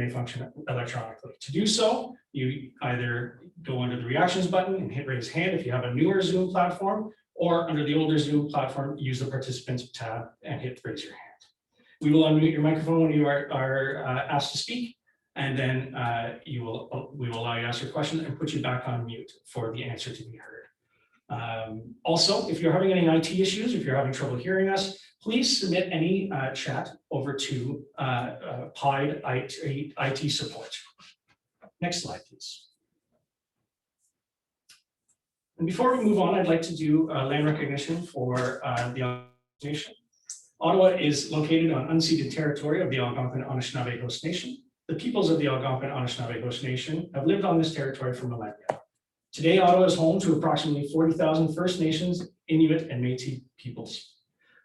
Q&A function electronically. To do so, you either go under the reactions button and hit raise hand if you have a newer Zoom platform, or under the older Zoom platform, use the participants tab and hit raise your hand. We will unmute your microphone when you are asked to speak, and then we will allow you to ask your question and put you back on mute for the answer to be heard. Also, if you're having any IT issues, if you're having trouble hearing us, please submit any chat over to PIDE IT support. Next slide, please. And before we move on, I'd like to do land recognition for the nation. Ottawa is located on unceded territory of the Algonquin Anishinaabe Host Nation. The peoples of the Algonquin Anishinaabe Host Nation have lived on this territory for millennia. Today, Ottawa is home to approximately 40,000 First Nations, Inuit, and Métis peoples.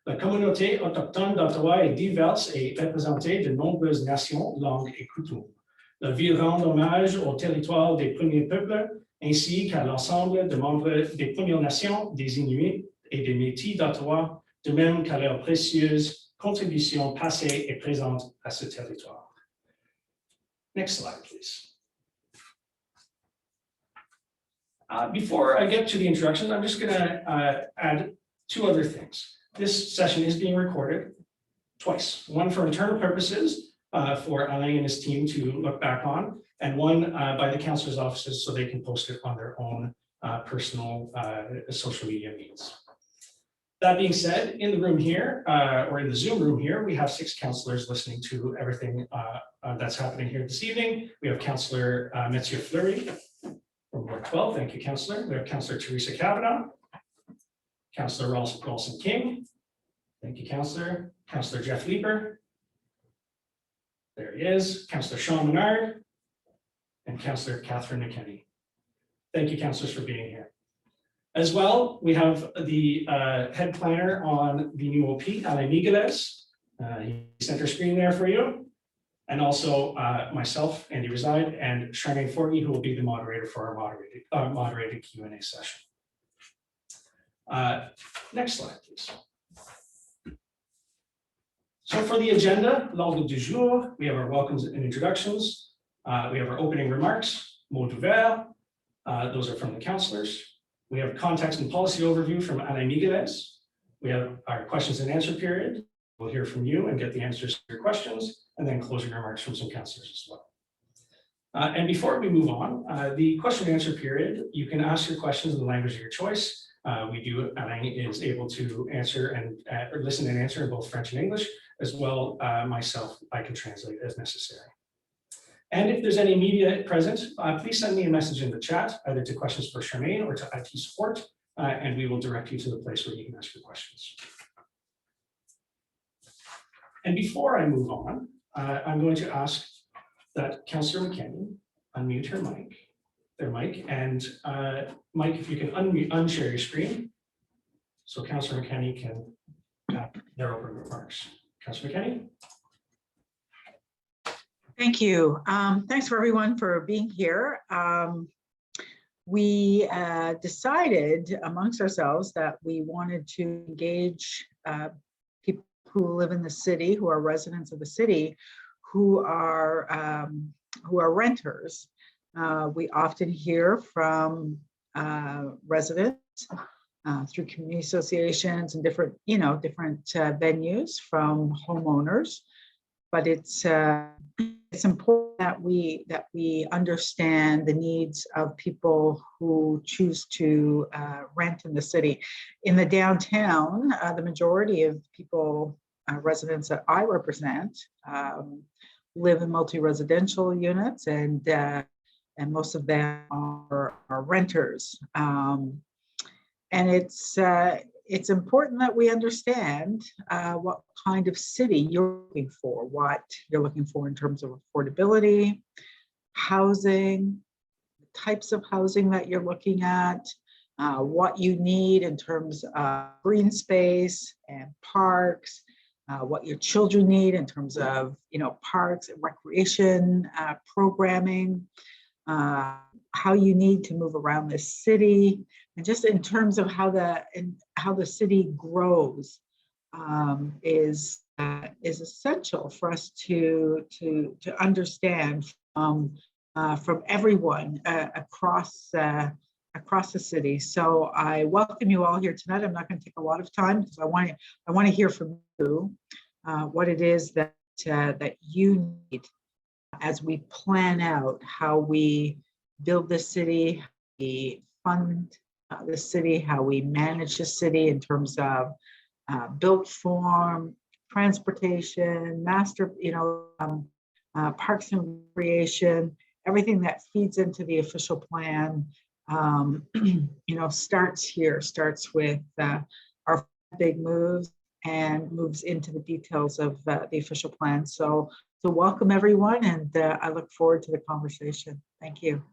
La communauté autochtone d'Ottawa est diverse et représentée de nombreuses nations, langues et coutumes. La ville rend hommage au territoire des premiers peuples, ainsi qu'à l'ensemble des membres des Premières Nations, des Inuits et des Métis d'Ottawa, de même qu'à leurs précieuses contributions passées et présentes à ce territoire. Next slide, please. Before I get to the introductions, I'm just going to add two other things. This session is being recorded twice, one for internal purposes for Alain and his team to look back on, and one by the councillors' offices so they can post it on their own personal social media means. That being said, in the room here, or in the Zoom room here, we have 6 councillors listening to everything that's happening here this evening. We have Councillor Monsieur Fleury from Ward 12. Thank you, Councillor. We have Councillor Teresa Kavanagh, Councillor Ralston King. Thank you, Councillor. Councillor Jeff Leiper. There he is. Councillor Sean Menard and Councillor Catherine McKenney. Thank you, councillors, for being here. As well, we have the head planner on the new OP, Alain Migueles. He center screen there for you. And also myself, Andy Reside, and Charmaine Forney, who will be the moderator for our moderated Q&A session. Next slide, please. So for the agenda, l'ordre du jour, we have our welcomes and introductions. We have our opening remarks, mot d'ouvert. Those are from the councillors. We have context and policy overview from Alain Migueles. We have our questions and answer period. We'll hear from you and get the answers to your questions, and then closing remarks from some councillors as well. And before we move on, the question and answer period, you can ask your questions in the language of your choice. Alain is able to answer and listen and answer in both French and English, as well myself, I can translate as necessary. And if there's any media present, please send me a message in the chat, either to questions for Charmaine or to IT support, and we will direct you to the place where you can ask your questions. And before I move on, I'm going to ask that Councillor McKenney unmute her mic, and Mike, if you can unshare your screen, so Councillor McKenney can have their opening remarks. Councillor McKenney. Thank you. Thanks for everyone for being here. We decided amongst ourselves that we wanted to engage people who live in the city, who are residents of the city, who are renters. We often hear from residents through community associations and different venues from homeowners, but it's important that we understand the needs of people who choose to rent in the city. In the downtown, the majority of people, residents that I represent, live in multi-residential units, and most of them are renters. And it's important that we understand what kind of city you're looking for, what you're looking for in terms of affordability, housing, types of housing that you're looking at, what you need in terms of green space and parks, what your children need in terms of parks and recreation programming, how you need to move around this city, and just in terms of how the city grows is is essential for us to understand from everyone across the city. So I welcome you all here tonight. I'm not going to take a lot of time because I want to hear from you what it is that you need as we plan out how we build the city, we fund the city, how we manage the city in terms of built form, transportation, master, parks and recreation, everything that feeds into the official plan, starts with our big moves and moves into the details of the official plan. So welcome everyone, and I look forward to the conversation. Thank you.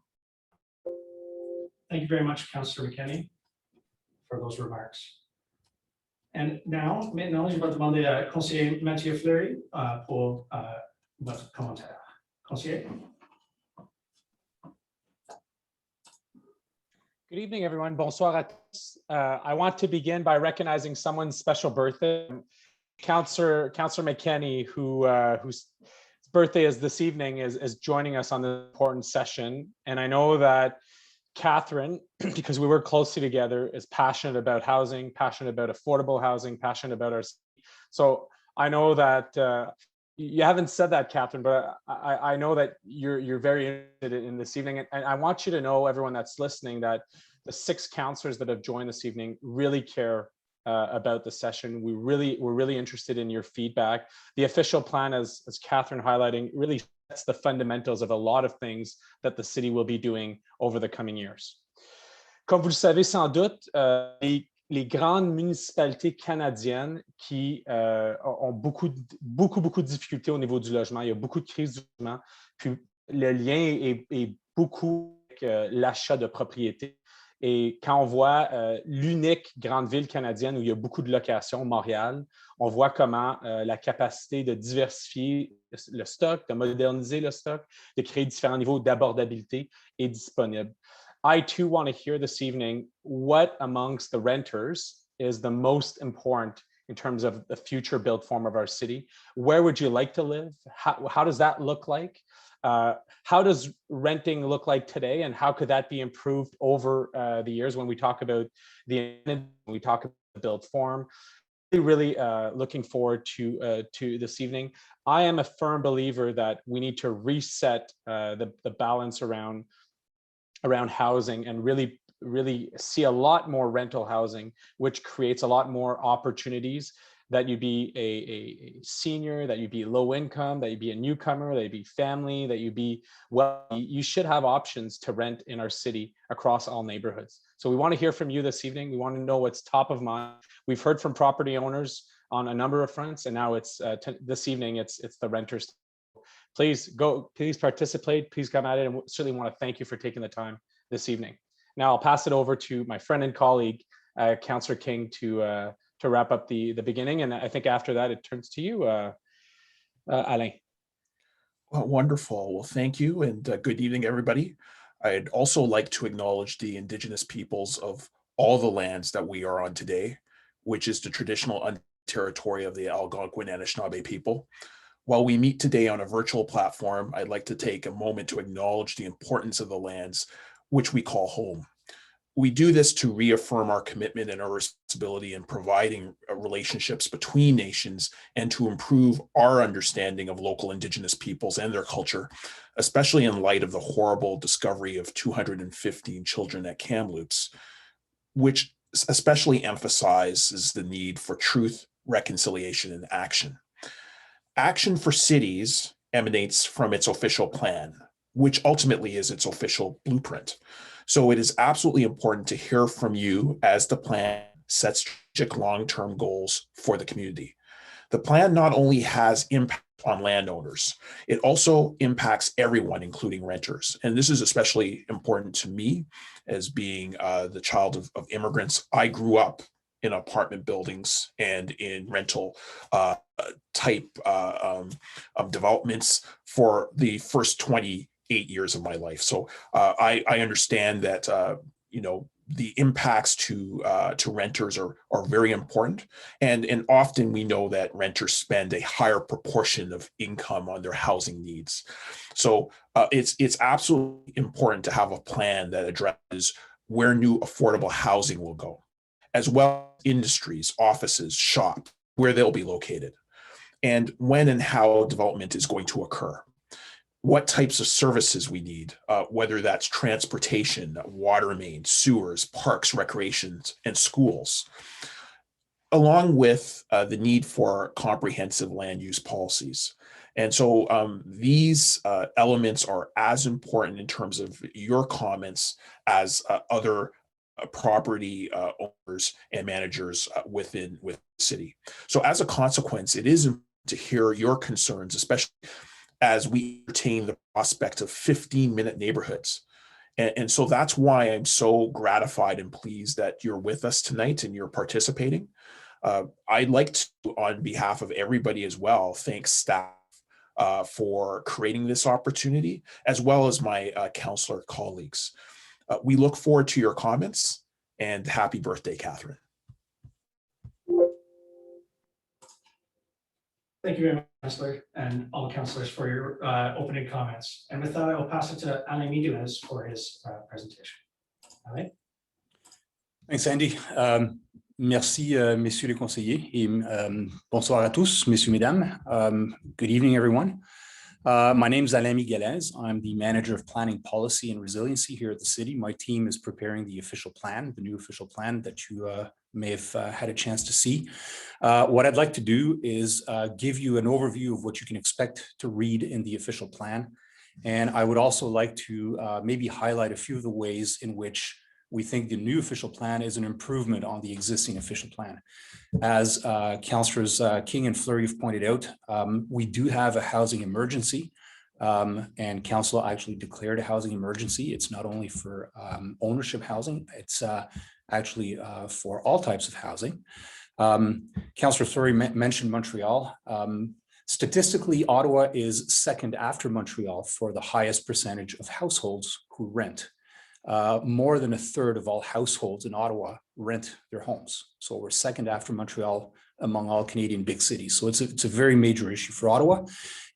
Thank you very much, Councillor McKenney, for those remarks. And maintenant, je vais demander à Conseiller Mathieu Fleury pour votre commentaire. Conseiller. Good evening, everyone. Bonsoir à tous. I want to begin by recognizing someone's special birthday. Councillor McKenney, whose birthday is this evening, is joining us on this important session. And I know that Catherine, because we work closely together, is passionate about housing, passionate about affordable housing, passionate about our city. So I know that you haven't said that, Catherine, but I know that you're very interested in this evening. And I want you to know, everyone that's listening, that the 6 councillors that have joined this evening really care about the session. We're really interested in your feedback. The official plan, as Catherine highlighting, really sets the fundamentals of a lot of things that the city will be doing over the coming years. Comme vous le savez sans doute, les grandes municipalités canadiennes qui ont beaucoup de difficultés au niveau du logement. Il y a beaucoup de crises du logement. Puis le lien est beaucoup avec l'achat de propriétés. Et quand on voit l'unique grande ville canadienne où il y a beaucoup de locations, Montréal, on voit comment la capacité de diversifier le stock, de moderniser le stock, de créer différents niveaux d'abordabilité est disponible. I too want to hear this evening what amongst the renters is the most important in terms of the future built form of our city. Where would you like to live? How does that look like? How does renting look like today, and how could that be improved over the years when we talk about when we talk about the built form? Really looking forward to this evening. I am a firm believer that we need to reset the balance around housing and really see a lot more rental housing, which creates a lot more opportunities, that you be a senior, that you be low income, that you be a newcomer, that you be family, that you be, well, you should have options to rent in our city across all neighborhoods. So we want to hear from you this evening. We want to know what's top of mind. We've heard from property owners on a number of fronts, and now it's this evening, it's the renters. Please participate, please come at it, and certainly want to thank you for taking the time this evening. Now I'll pass it over to my friend and colleague, Councillor King, to wrap up the beginning. And I think after that, it turns to you, Alain. Well, wonderful. Well, thank you, and good evening, everybody. I'd also like to acknowledge the Indigenous peoples of all the lands that we are on today, which is the traditional territory of the Algonquin and Anishinaabe people. While we meet today on a virtual platform, I'd like to take a moment to acknowledge the importance of the lands which we call home. We do this to reaffirm our commitment and our responsibility in providing relationships between nations and to improve our understanding of local Indigenous peoples and their culture, especially in light of the horrible discovery of 215 children at Kamloops, which especially emphasizes the need for truth, reconciliation, and action. Action for cities emanates from its official plan, which ultimately is its official blueprint. So it is absolutely important to hear from you as the plan sets strategic long-term goals for the community. The plan not only has impact on landowners, it also impacts everyone, including renters. And this is especially important to me as being the child of immigrants. I grew up in apartment buildings and in rental type developments for the first 28 years of my life. So I understand that, the impacts to renters are very important, and often we know that renters spend a higher proportion of income on their housing needs. So it's absolutely important to have a plan that addresses where new affordable housing will go, as well as industries, offices, shops, where they'll be located, and when and how development is going to occur. What types of services we need, whether that's transportation, water main, sewers, parks, recreations, and schools, along with the need for comprehensive land use policies. And so these elements are as important in terms of your comments as other property owners and managers within the city. So as a consequence, it is important to hear your concerns, especially as we entertain the prospect of 15-minute neighborhoods. And so that's why I'm so gratified and pleased that you're with us tonight and you're participating. I'd like to, on behalf of everybody as well, thank staff for creating this opportunity, as well as my councillor colleagues. We look forward to your comments, and happy birthday, Catherine. Thank you very much, Councillor, and all councillors for your opening comments. And with that, I will pass it to Alain Midouez for his presentation. Alain? Thanks, Andy. Merci, messieurs les conseillers, et bonsoir à tous, messieurs, mesdames. Good evening, everyone. My name is Alain Miguelez. I'm the Manager of Planning Policy and Resiliency here at the city. My team is preparing the official plan, the new official plan that you may have had a chance to see. What I'd like to do is give you an overview of what you can expect to read in the official plan. And I would also like to maybe highlight a few of the ways in which we think the new official plan is an improvement on the existing official plan. As Councillors King and Fleury have pointed out, we do have a housing emergency, and Council actually declared a housing emergency. It's not only for ownership housing, it's actually for all types of housing. Councillor Fleury mentioned Montreal. Statistically, Ottawa is second after Montreal for the highest percentage of households who rent. More than a third of all households in Ottawa rent their homes. So we're second after Montreal among all Canadian big cities. So it's a very major issue for Ottawa.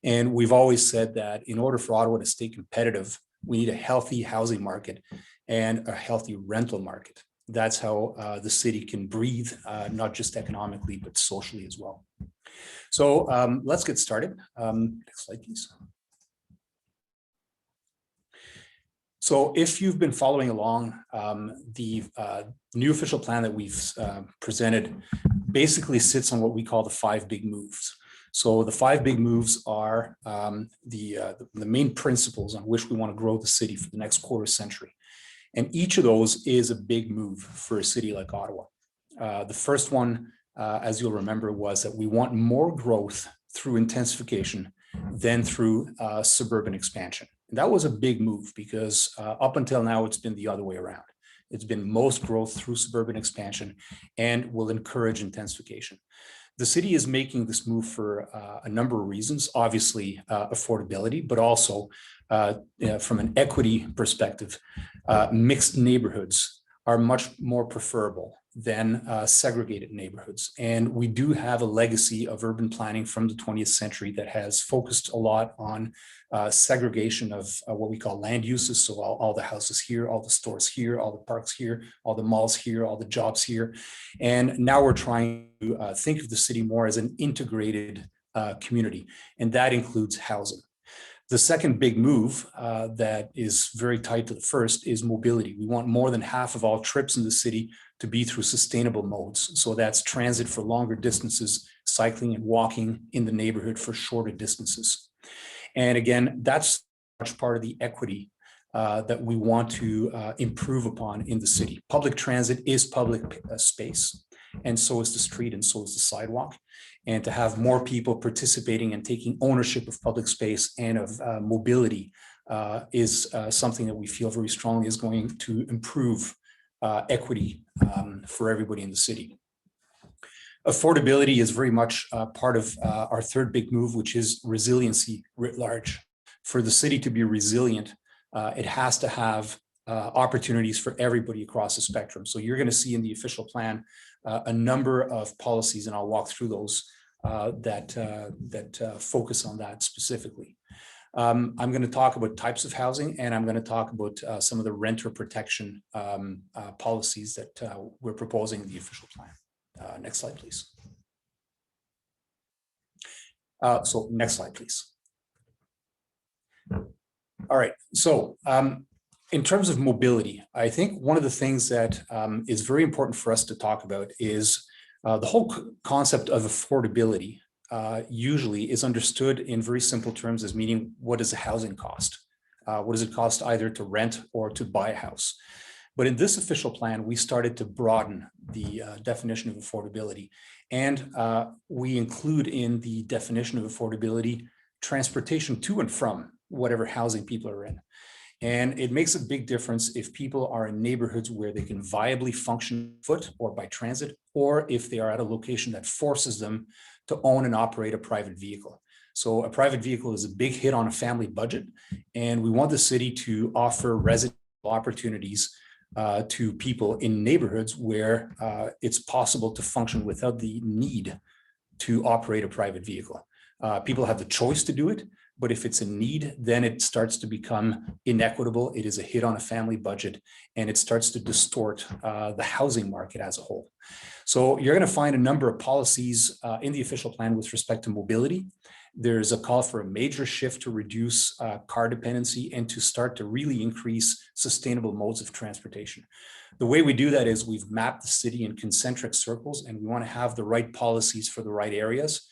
And we've always said that in order for Ottawa to stay competitive, we need a healthy housing market and a healthy rental market. That's how the city can breathe, not just economically, but socially as well. So let's get started. Next slide, please. So if you've been following along, the new official plan that we've presented basically sits on what we call the 5 big moves. So the 5 big moves are the main principles on which we want to grow the city for the next quarter century. And each of those is a big move for a city like Ottawa. The first one, as you'll remember, was that we want more growth through intensification than through suburban expansion. And that was a big move because up until now, it's been the other way around. It's been most growth through suburban expansion and will encourage intensification. The city is making this move for a number of reasons, obviously affordability, but also from an equity perspective, mixed neighborhoods are much more preferable than segregated neighborhoods. And we do have a legacy of urban planning from the 20th century that has focused a lot on segregation of what we call land uses. So all the houses here, all the stores here, all the parks here, all the malls here, all the jobs here. And now we're trying to think of the city more as an integrated community, and that includes housing. The second big move that is very tied to the first is mobility. We want more than half of all trips in the city to be through sustainable modes. So that's transit for longer distances, cycling and walking in the neighborhood for shorter distances. And again, that's much part of the equity that we want to improve upon in the city. Public transit is public space, and so is the street, and so is the sidewalk. And to have more people participating and taking ownership of public space and of mobility is something that we feel very strongly is going to improve equity for everybody in the city. Affordability is very much part of our third big move, which is resiliency writ large. For the city to be resilient, it has to have opportunities for everybody across the spectrum. So you're going to see in the official plan a number of policies, and I'll walk through those that focus on that specifically. I'm going to talk about types of housing, and I'm going to talk about some of the renter protection policies that we're proposing in the official plan. Next slide, please. So next slide, please. All right, so in terms of mobility, I think one of the things that is very important for us to talk about is the whole concept of affordability usually is understood in very simple terms as meaning, what does the housing cost? What does it cost either to rent or to buy a house? But in this official plan, we started to broaden the definition of affordability. And we include in the definition of affordability transportation to and from whatever housing people are in. And it makes a big difference if people are in neighborhoods where they can viably function foot or by transit, or if they are at a location that forces them to own and operate a private vehicle. So a private vehicle is a big hit on a family budget, and we want the city to offer residential opportunities to people in neighborhoods where it's possible to function without the need to operate a private vehicle. People have the choice to do it, but if it's a need, then it starts to become inequitable. It is a hit on a family budget, and it starts to distort the housing market as a whole. So you're going to find a number of policies in the official plan with respect to mobility. There's a call for a major shift to reduce car dependency and to start to really increase sustainable modes of transportation. The way we do that is we've mapped the city in concentric circles, and we want to have the right policies for the right areas.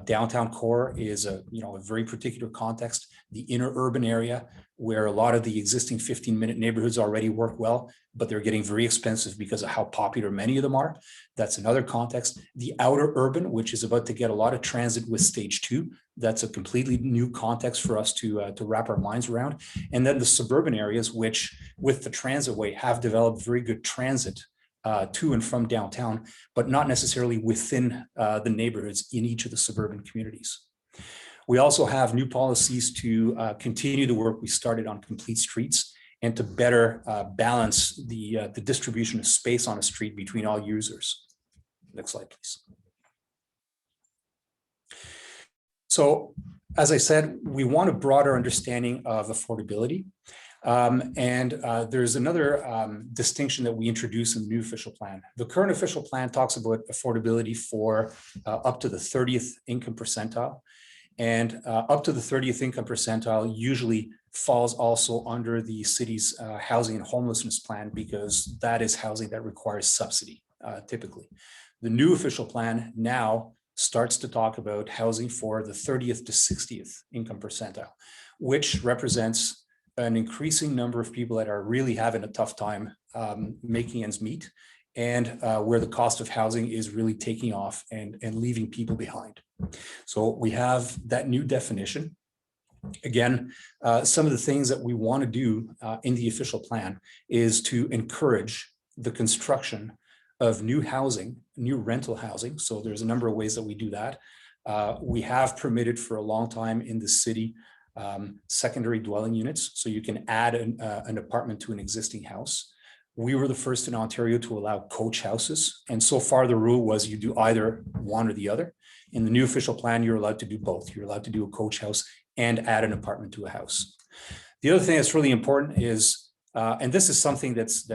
Downtown core is a very particular context. The inner urban area, where a lot of the existing 15-minute neighborhoods already work well, but they're getting very expensive because of how popular many of them are. That's another context. The outer urban, which is about to get a lot of transit with stage 2. That's a completely new context for us to wrap our minds around. And then the suburban areas, which with the transitway have developed very good transit to and from downtown, but not necessarily within the neighborhoods in each of the suburban communities. We also have new policies to continue the work we started on complete streets and to better balance the distribution of space on a street between all users. Next slide, please. So, as I said, we want a broader understanding of affordability. There's another distinction that we introduce in the new official plan. The current official plan talks about affordability for up to the 30th income percentile. And up to the 30th income percentile usually falls also under the city's housing and homelessness plan, because that is housing that requires subsidy, typically. The new official plan now starts to talk about housing for the 30th to 60th income percentile, which represents an increasing number of people that are really having a tough time making ends meet, and where the cost of housing is really taking off and leaving people behind. So we have that new definition. Again, some of the things that we want to do in the official plan is to encourage the construction of new housing, new rental housing. So there's a number of ways that we do that. We have permitted for a long time in the city secondary dwelling units, so you can add an apartment to an existing house. We were the first in Ontario to allow coach houses, and so far the rule was you do either one or the other. In the new official plan, you're allowed to do both. You're allowed to do a coach house and add an apartment to a house. The other thing that's really important is, and this is something that's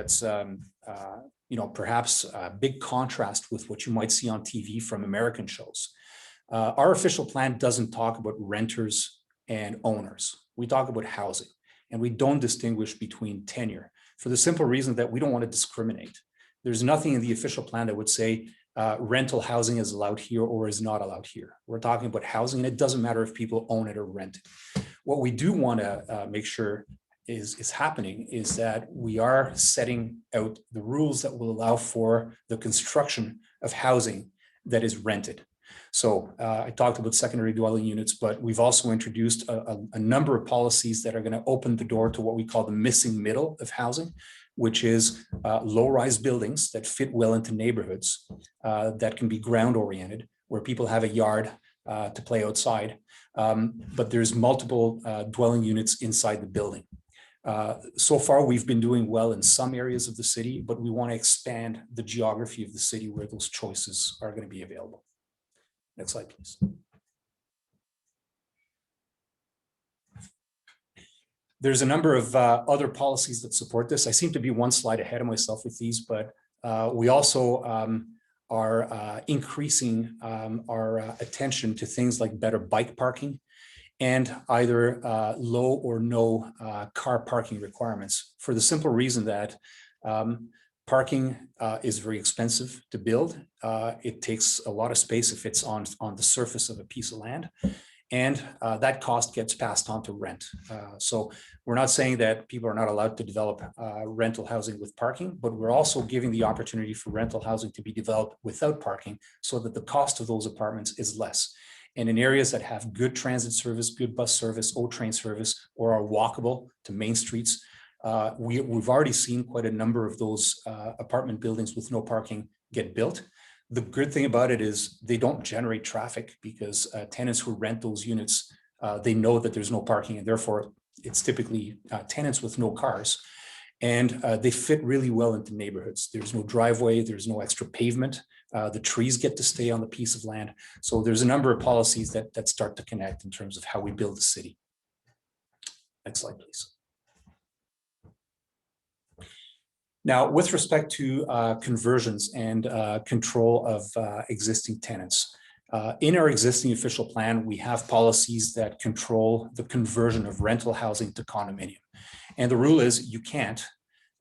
perhaps a big contrast with what you might see on TV from American shows. Our official plan doesn't talk about renters and owners. We talk about housing, and we don't distinguish between tenure, for the simple reason that we don't want to discriminate. There's nothing in the official plan that would say rental housing is allowed here or is not allowed here. We're talking about housing, and it doesn't matter if people own it or rent it. What we do want to make sure is happening is that we are setting out the rules that will allow for the construction of housing that is rented. So I talked about secondary dwelling units, but we've also introduced a number of policies that are going to open the door to what we call the missing middle of housing, which is low-rise buildings that fit well into neighborhoods that can be ground-oriented, where people have a yard to play outside, but there's multiple dwelling units inside the building. So far, we've been doing well in some areas of the city, but we want to expand the geography of the city where those choices are going to be available. Next slide, please. There's a number of other policies that support this. I seem to be one slide ahead of myself with these, but we also are increasing our attention to things like better bike parking and either low or no car parking requirements, for the simple reason that parking is very expensive to build. It takes a lot of space if it's on the surface of a piece of land. And that cost gets passed on to rent. So we're not saying that people are not allowed to develop rental housing with parking, but we're also giving the opportunity for rental housing to be developed without parking so that the cost of those apartments is less. And in areas that have good transit service, good bus service, O-train service, or are walkable to main streets, we've already seen quite a number of those apartment buildings with no parking get built. The good thing about it is they don't generate traffic because tenants who rent those units, they know that there's no parking, and therefore it's typically tenants with no cars. And they fit really well into neighborhoods. There's no driveway, there's no extra pavement. The trees get to stay on the piece of land. So there's a number of policies that start to connect in terms of how we build the city. Next slide, please. Now, with respect to conversions and control of existing tenants, in our existing official plan, we have policies that control the conversion of rental housing to condominium. And the rule is you can't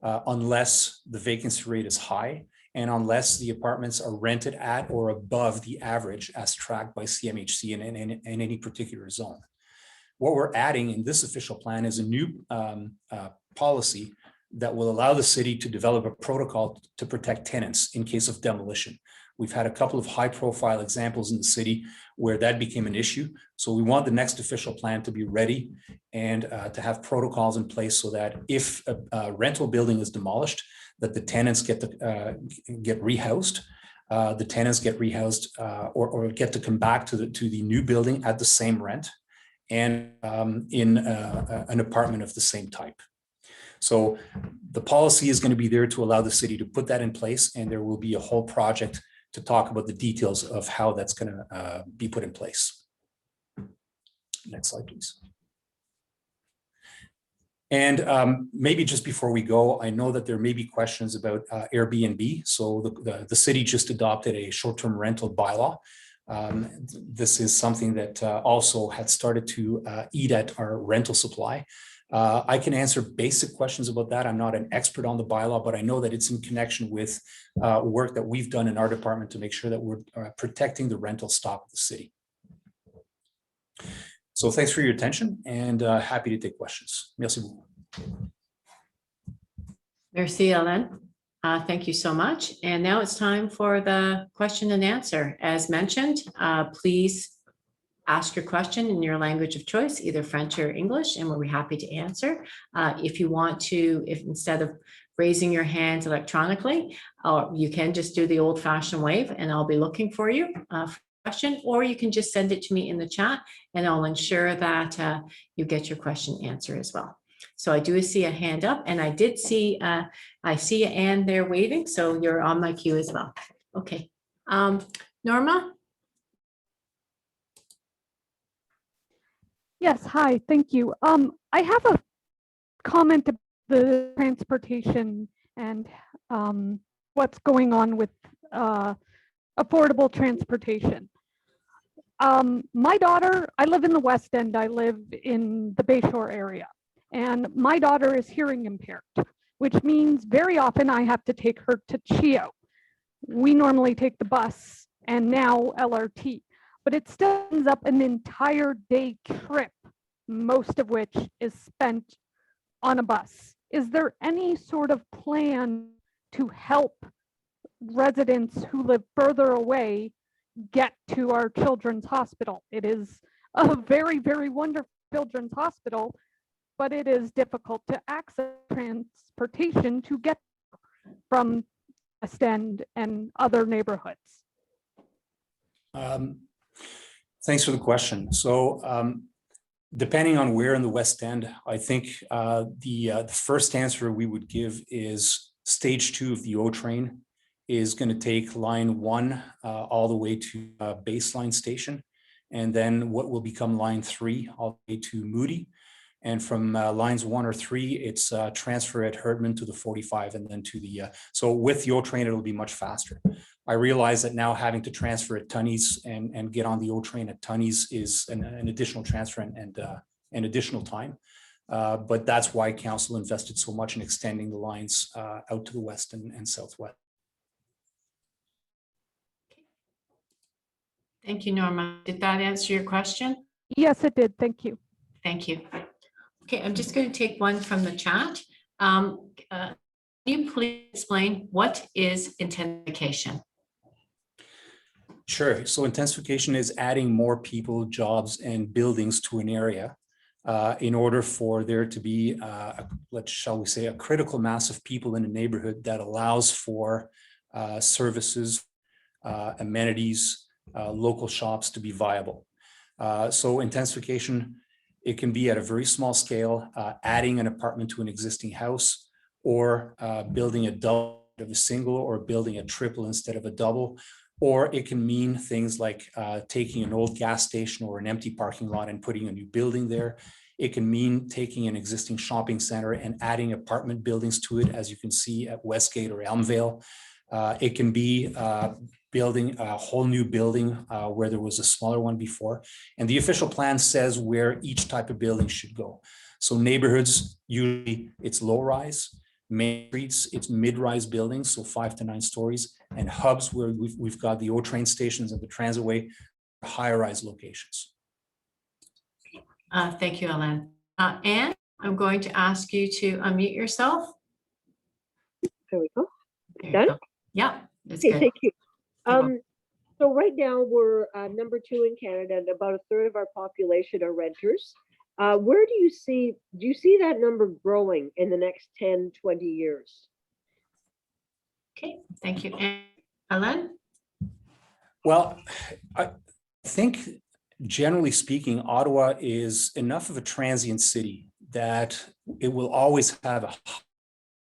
unless the vacancy rate is high and unless the apartments are rented at or above the average as tracked by CMHC in any particular zone. What we're adding in this official plan is a new policy that will allow the city to develop a protocol to protect tenants in case of demolition. We've had a couple of high-profile examples in the city where that became an issue. So we want the next official plan to be ready and to have protocols in place so that if a rental building is demolished, that the tenants get rehoused. The tenants get rehoused or get to come back to the new building at the same rent and in an apartment of the same type. So the policy is going to be there to allow the city to put that in place, and there will be a whole project to talk about the details of how that's going to be put in place. Next slide, please. And maybe just before we go, I know that there may be questions about Airbnb. So the city just adopted a short-term rental bylaw. This is something that also had started to eat at our rental supply. I can answer basic questions about that. I'm not an expert on the bylaw, but I know that it's in connection with work that we've done in our department to make sure that we're protecting the rental stock of the city. So thanks for your attention and happy to take questions. Merci beaucoup. Merci, Alain. Thank you so much. And now it's time for the question and answer. As mentioned, please ask your question in your language of choice, either French or English, and we'll be happy to answer. If you want to, if instead of raising your hand electronically, you can just do the old-fashioned wave and I'll be looking for you for a question, or you can just send it to me in the chat and I'll ensure that you get your question answered as well. So I do see a hand up, and I did see, I see Anne there waving, so you're on my queue as well. Okay, Norma? Yes, hi, thank you. I have a comment about the transportation and what's going on with affordable transportation. My daughter, I live in the West End, I live in the Bayshore area, and my daughter is hearing impaired, which means very often I have to take her to CHEO. We normally take the bus and now LRT. But it still ends up an entire day trip, most of which is spent on a bus. Is there any sort of plan to help residents who live further away get to our children's hospital? It is a very, very wonderful children's hospital, but it is difficult to access transportation to get from West End and other neighborhoods. Thanks for the question. So Depending on where in the West End, I think the first answer we would give is stage 2 of the O train is going to take line 1 all the way to Baseline Station, and then what will become line 3 all the way to Moody. And from lines 1 or 3, it's transfer at Herdman to the 45, and then to the, so with the O train, it'll be much faster. I realize that now having to transfer at Tunney's and get on the O train at Tunney's is an additional transfer and additional time. But that's why council invested so much in extending the lines out to the west and southwest. Thank you, Norma. Did that answer your question? Yes, it did. Thank you. Thank you. Okay, I'm just going to take one from the chat. Can you please explain what is intensification? Sure. So intensification is adding more people, jobs, and buildings to an area in order for there to be, shall we say, a critical mass of people in a neighborhood that allows for services, amenities, local shops to be viable. So intensification, it can be at a very small scale, adding an apartment to an existing house, or building a double of a single, or building a triple instead of a double. Or it can mean things like taking an old gas station or an empty parking lot and putting a new building there. It can mean taking an existing shopping center and adding apartment buildings to it, as you can see at Westgate or Elmvale. It can be building a whole new building where there was a smaller one before. And the official plan says where each type of building should go. So neighborhoods, usually it's low rise. Main streets, it's mid-rise buildings, so 5 to 9 stories, and hubs where we've got the O train stations and the transitway, higher-rise locations. Thank you, Alain. Anne, I'm going to ask you to unmute yourself. There we go. There you Done? go. Yeah, that's Okay, good. thank you. You're welcome. So right now we're number 2 in Canada, and about a third of our population are renters. Where do you see that number growing in the next 10, 20 years? Okay, thank you. And Alain? Well, I think generally speaking, Ottawa is enough of a transient city that it will always have a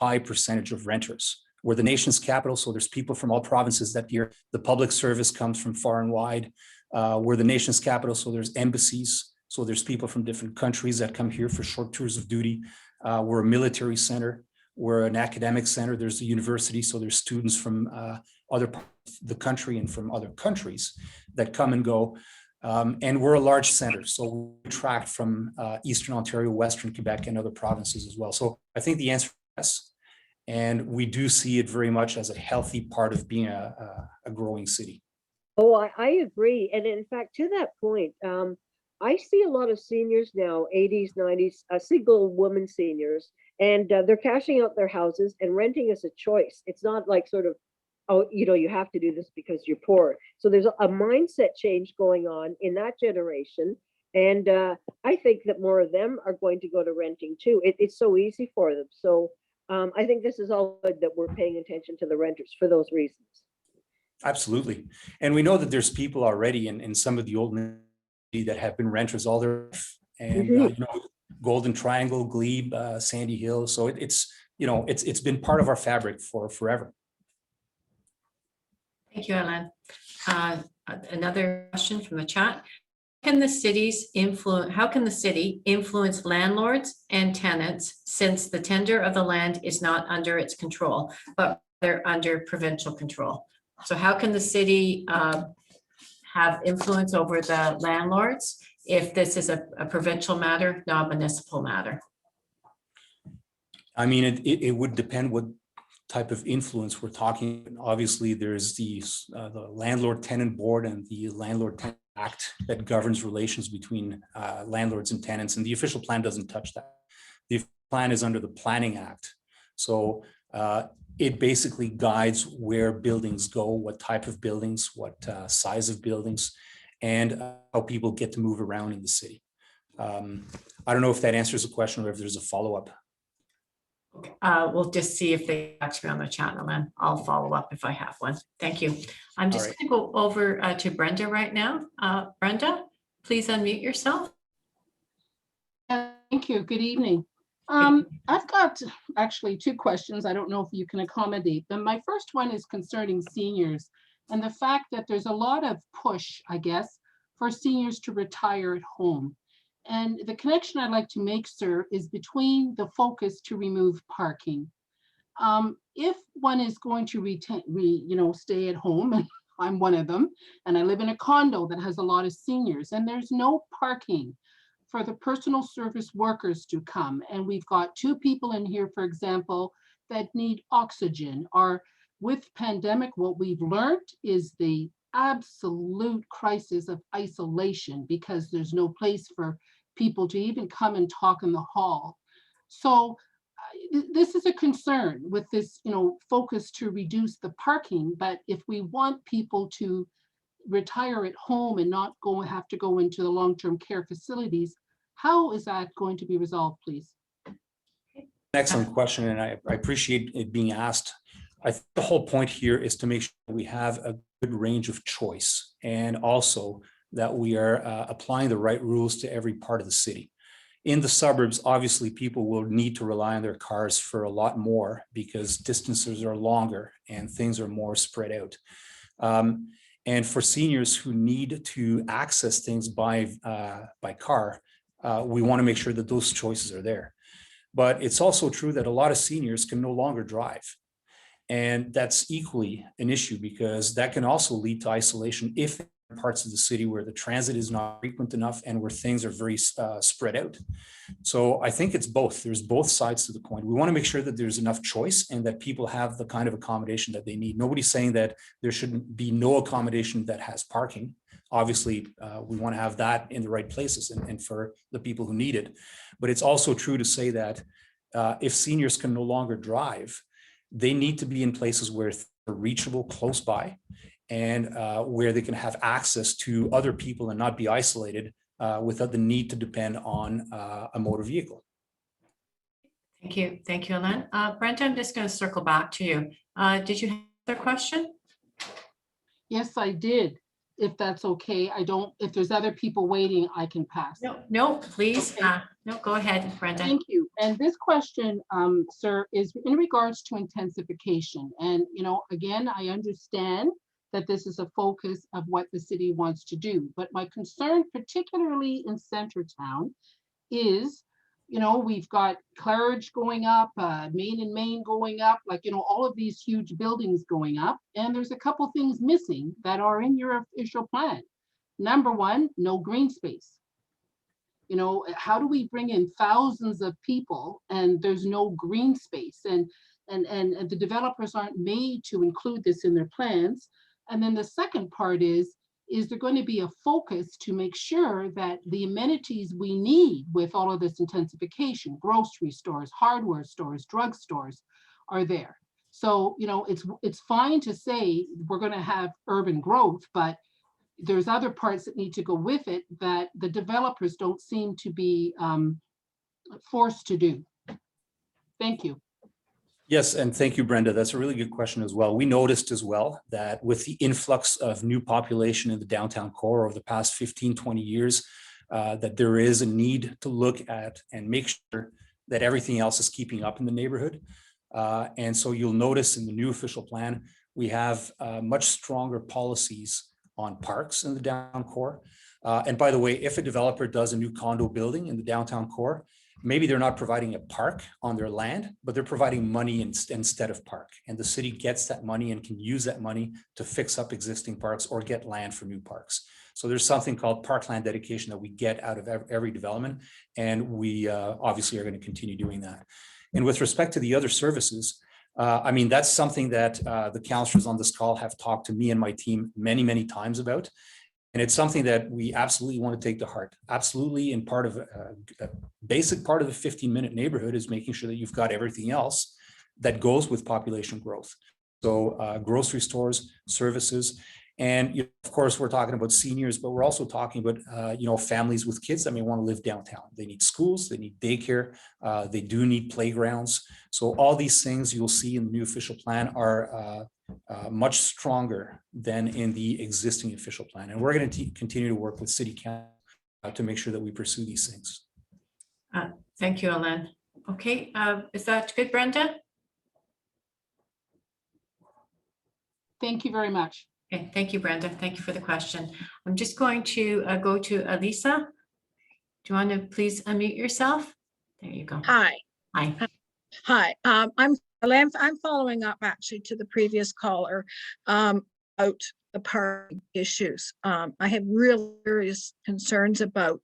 high percentage of renters. We're the nation's capital, so there's people from all provinces that here. The public service comes from far and wide. We're the nation's capital, so there's embassies. So there's people from different countries that come here for short tours of duty. We're a military center. We're an academic center. There's the university, so there's students from other parts of the country and from other countries that come and go. And we're a large center, so we attract from Eastern Ontario, Western Quebec, and other provinces as well. So I think the answer is yes. And we do see it very much as a healthy part of being a growing city. Oh, I agree. And in fact, to that point, I see a lot of seniors now, 80s, 90s, single woman seniors, and they're cashing out their houses and renting as a choice. It's not like sort of, oh, you have to do this because you're poor. So there's a mindset change going on in that generation. And I think that more of them are going to go to renting too. It's so easy for them. So I think this is all good that we're paying attention to the renters for those reasons. Absolutely. And we know that there's people already in some of the old that have been renters all their life, and Golden Triangle, Glebe, Sandy Hill. So it's been part of our fabric for forever. Thank you, Alain. Another question from the chat. How can the city influence landlords and tenants since the tender of the land is not under its control, but they're under provincial control? So how can the city have influence over the landlords if this is a provincial matter, not a municipal matter? I mean, it would depend what type of influence we're talking. Obviously, there's the Landlord Tenant Board and the Landlord Tenant Act that governs relations between landlords and tenants, and the official plan doesn't touch that. The plan is under the Planning Act. So it basically guides where buildings go, what type of buildings, what size of buildings, and how people get to move around in the city. I don't know if that answers the question or if there's a follow-up. We'll just see if they actually on the chat, and then I'll follow up if I have one. Thank you. I'm just going to go over to Brenda right now. Brenda, please unmute yourself. Thank you. Good evening. I've got actually two questions. I don't know if you can accommodate them. My first one is concerning seniors and the fact that there's a lot of push, I guess, for seniors to retire at home. And the connection I'd like to make, sir, is between the focus to remove parking. If one is going to stay at home, and I'm one of them, and I live in a condo that has a lot of seniors, and there's no parking for the personal service workers to come. And we've got two people in here, for example, that need oxygen. Or with pandemic, what we've learned is the absolute crisis of isolation because there's no place for people to even come and talk in the hall. So this is a concern with this, focus to reduce the parking. But if we want people to retire at home and not have to go into the long-term care facilities, how is that going to be resolved, please? Excellent question, and I appreciate it being asked. I think the whole point here is to make sure we have a good range of choice, and also that we are applying the right rules to every part of the city. In the suburbs, obviously, people will need to rely on their cars for a lot more because distances are longer and things are more spread out. And for seniors who need to access things by car, we want to make sure that those choices are there. But it's also true that a lot of seniors can no longer drive. And that's equally an issue because that can also lead to isolation if parts of the city where the transit is not frequent enough and where things are very spread out. So I think it's both. There's both sides to the coin. We want to make sure that there's enough choice and that people have the kind of accommodation that they need. Nobody's saying that there shouldn't be no accommodation that has parking. Obviously, we want to have that in the right places and for the people who need it. But it's also true to say that if seniors can no longer drive, they need to be in places where they're reachable close by and where they can have access to other people and not be isolated without the need to depend on a motor vehicle. Thank you. Thank you, Alain. Brenda, I'm just going to circle back to you. Did you have another question? Yes, I did. If that's okay, if there's other people waiting, I can pass. No, please. Okay. No, go ahead, Brenda. Thank you. And this question, sir, is in regards to intensification. And, again, I understand that this is a focus of what the city wants to do. But my concern, particularly in Centertown, is, we've got Claridge going up, Main and Main going up, all of these huge buildings going up. And there's a couple things missing that are in your official plan. Number one, no green space. How do we bring in thousands of people and there's no green space? And the developers aren't made to include this in their plans. And then the second part is there going to be a focus to make sure that the amenities we need with all of this intensification, grocery stores, hardware stores, drugstores are there. So, it's fine to say we're going to have urban growth, but there's other parts that need to go with it that the developers don't seem to be forced to do. Thank you. Yes, and thank you, Brenda. That's a really good question as well. We noticed as well that with the influx of new population in the downtown core over the past 15, 20 years, that there is a need to look at and make sure that everything else is keeping up in the neighborhood. And so you'll notice in the new official plan, we have much stronger policies on parks in the downtown core. And by the way, if a developer does a new condo building in the downtown core, maybe they're not providing a park on their land, but they're providing money instead of park. And the city gets that money and can use that money to fix up existing parks or get land for new parks. So there's something called parkland dedication that we get out of every development. And we obviously are going to continue doing that. And with respect to the other services, that's something that the councillors on this call have talked to me and my team many, many times about. And it's something that we absolutely want to take to heart. Absolutely, and part of a basic part of the 15-minute neighborhood is making sure that you've got everything else that goes with population growth. So grocery stores, services, and of course we're talking about seniors, but we're also talking about families with kids that may want to live downtown. They need schools, they need daycare, they do need playgrounds. So all these things you'll see in the new official plan are much stronger than in the existing official plan. And we're going to continue to work with City Council to make sure that we pursue these things. Thank you, Ellen. Okay, is that good, Brenda? Thank you very much. Okay, thank you, Brenda. Thank you for the question. I'm just going to go to Elisa. Do you want to please unmute yourself? There you go. Hi. Hi. Hi. I'm following up actually to the previous caller about the parking issues. I have real serious concerns about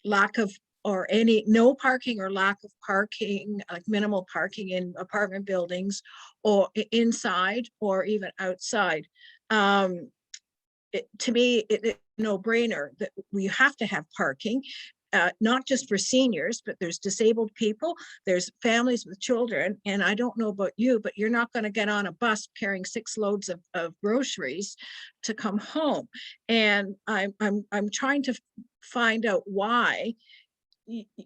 lack of or no parking or lack of parking, like minimal parking in apartment buildings or inside or even outside. To me, it's a no-brainer that we have to have parking. Not just for seniors, but there's disabled people, there's families with children, and I don't know about you, but you're not going to get on a bus carrying 6 loads of groceries to come home. And I'm trying to find out why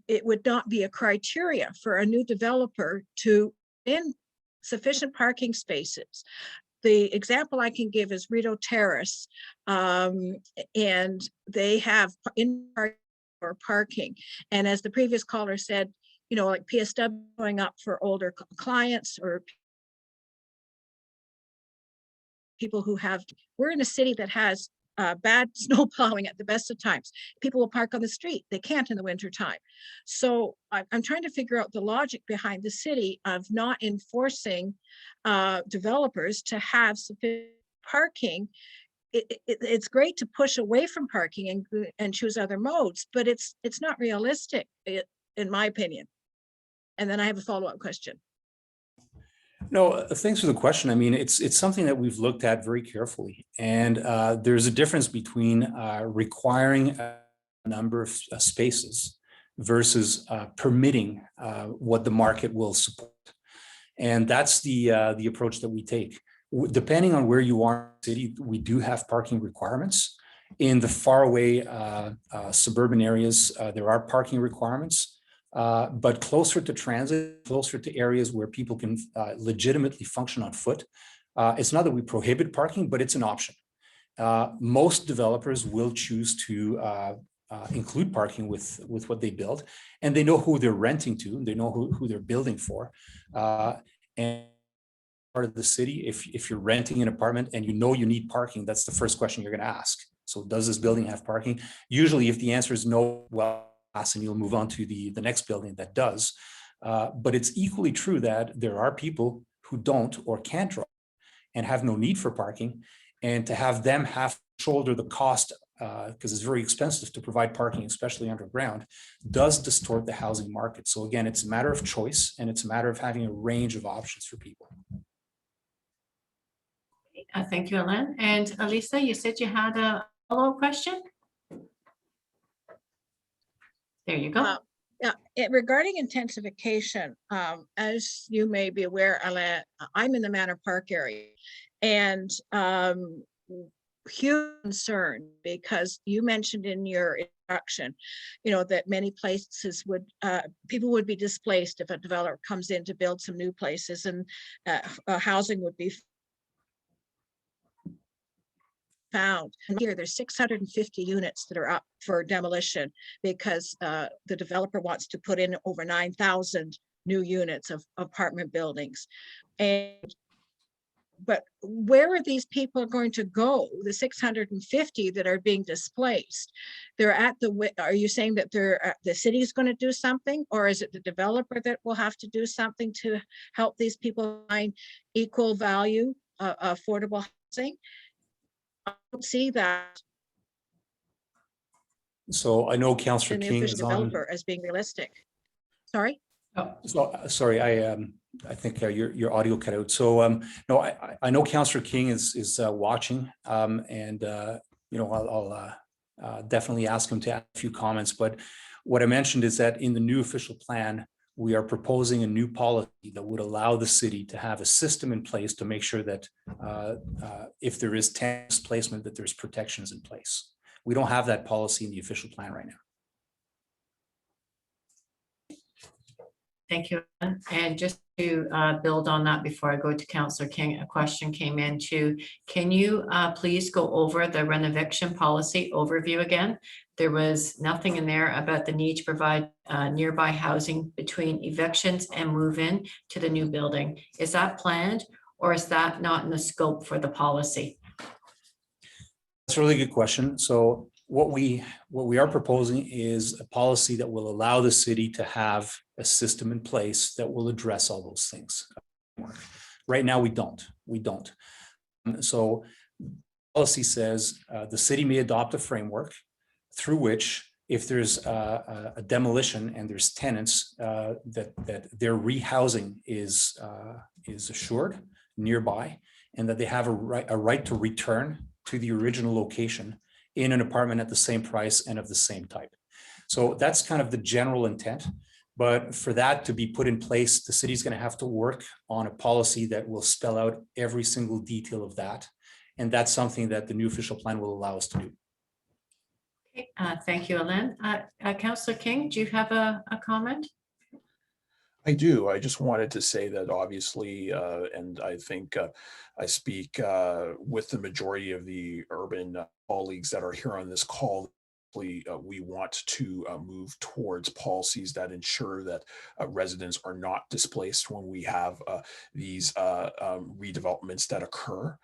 it would not be a criteria for a new developer to in sufficient parking spaces. The example I can give is Rideau Terrace, and they have or parking. And as the previous caller said, you know, like PSW going up for older clients or people who have, we're in a city that has bad snow plowing at the best of times. People will park on the street. They can't in the winter time. So I'm trying to figure out the logic behind the city of not enforcing developers to have sufficient parking. It's great to push away from parking and choose other modes, but it's not realistic, in my opinion. And then I have a follow-up question. No, thanks for the question. I mean, it's something that we've looked at very carefully, and there's a difference between requiring a number of spaces versus permitting what the market will support, and that's the approach that we take. Depending on where you are in the city, we do have parking requirements. In the faraway suburban areas, there are parking requirements. But closer to transit, closer to areas where people can legitimately function on foot, it's not that we prohibit parking, but it's an option. Most developers will choose to include parking with what they build, and they know who they're renting to, they know who they're building for. And part of the city, if you're renting an apartment and you know you need parking, that's the first question you're going to ask. So does this building have parking? Usually if the answer is no, well, and you'll move on to the next building that does. But it's equally true that there are people who don't or can't drive and have no need for parking, and to have them have to shoulder the cost because it's very expensive to provide parking, especially underground, does distort the housing market. So again, it's a matter of choice, and it's a matter of having a range of options for people. Thank you, Ellen. And Elisa, you said you had a follow-up question? There you go. Regarding intensification, as you may be aware, Alain, I'm in the Manor Park area, and huge concern because you mentioned in your introduction, you know, that many places would, people would be displaced if a developer comes in to build some new places, and housing would be found. And here there's 650 units that are up for demolition because the developer wants to put in over 9,000 new units of apartment buildings. But where are these people going to go? The 650 that are being displaced, they're at the, are you saying that they're the city is going to do something, or is it the developer that will have to do something to help these people find equal value, affordable housing? I don't see that. So I know Councillor King is on. Developer as being realistic. Sorry. Oh, so sorry, I think your audio cut out. So no, I know Councillor King is watching, and you know, I'll definitely ask him to add a few comments. But what I mentioned is that in the new official plan, we are proposing a new policy that would allow the city to have a system in place to make sure that if there is tenant displacement, that there's protections in place. We don't have that policy in the official plan right now. Thank you. And just to build on that before I go to Councillor King, a question came in too. Can you please go over the renovation policy overview again? There was nothing in there about the need to provide nearby housing between evictions and move-in to the new building. Is that planned or is that not in the scope for the policy? That's a really good question. So what we are proposing is a policy that will allow the city to have a system in place that will address all those things. Right now, we don't. So policy says the city may adopt a framework through which, if there's a demolition and there's tenants, that their rehousing is assured nearby, and that they have a right to return to the original location in an apartment at the same price and of the same type. So that's kind of the general intent. But for that to be put in place, the city's going to have to work on a policy that will spell out every single detail of that. And that's something that the new official plan will allow us to do. Okay, thank you, Alain. Councillor King, do you have a comment? I do. I just wanted to say that obviously, and I think I speak with the majority of the urban colleagues that are here on this call. We want to move towards policies that ensure that residents are not displaced when we have these redevelopments that occur.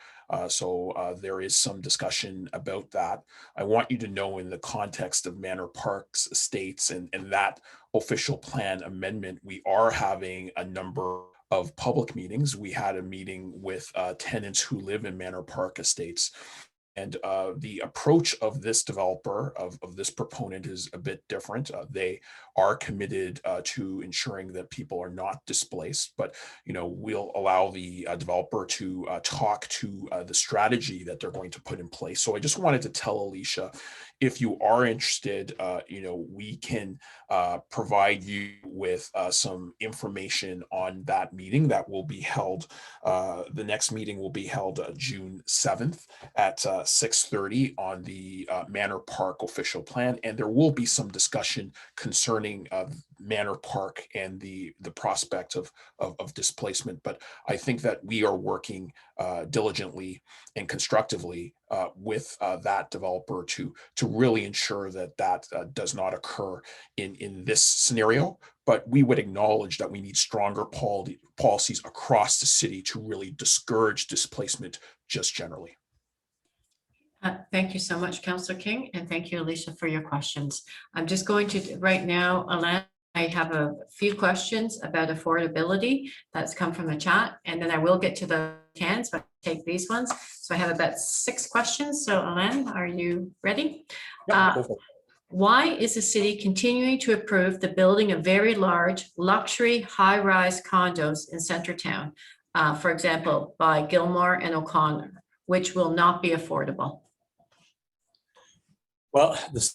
So there is some discussion about that. I want you to know, in the context of Manor Parks Estates and that official plan amendment, we are having a number of public meetings. We had a meeting with tenants who live in Manor Park Estates. And the approach of this developer, of this proponent, is a bit different. They are committed to ensuring that people are not displaced, but we'll allow the developer to talk to the strategy that they're going to put in place. So I just wanted to tell Alicia, if you are interested, we can provide you with some information on that meeting that will be held. The next meeting will be held June 7th at 6:30 on the Manor Park official plan, and there will be some discussion concerning Manor Park and the prospect of displacement. But I think that we are working diligently and constructively with that developer to really ensure that does not occur in this scenario. But we would acknowledge that we need stronger policies across the city to really discourage displacement just generally. Thank you so much, Councillor King, and thank you, Alicia, for your questions. I'm just going to, right now, Alain, I have a few questions about affordability that's come from the chat, and then I will get to the hands, but take these ones. So I have about 6 questions. So Alain, are you ready? Yeah, why is the city continuing to approve the building of very large luxury high-rise condos in Centertown, for example, by Gilmore and O'Connor, which will not be affordable? Well, the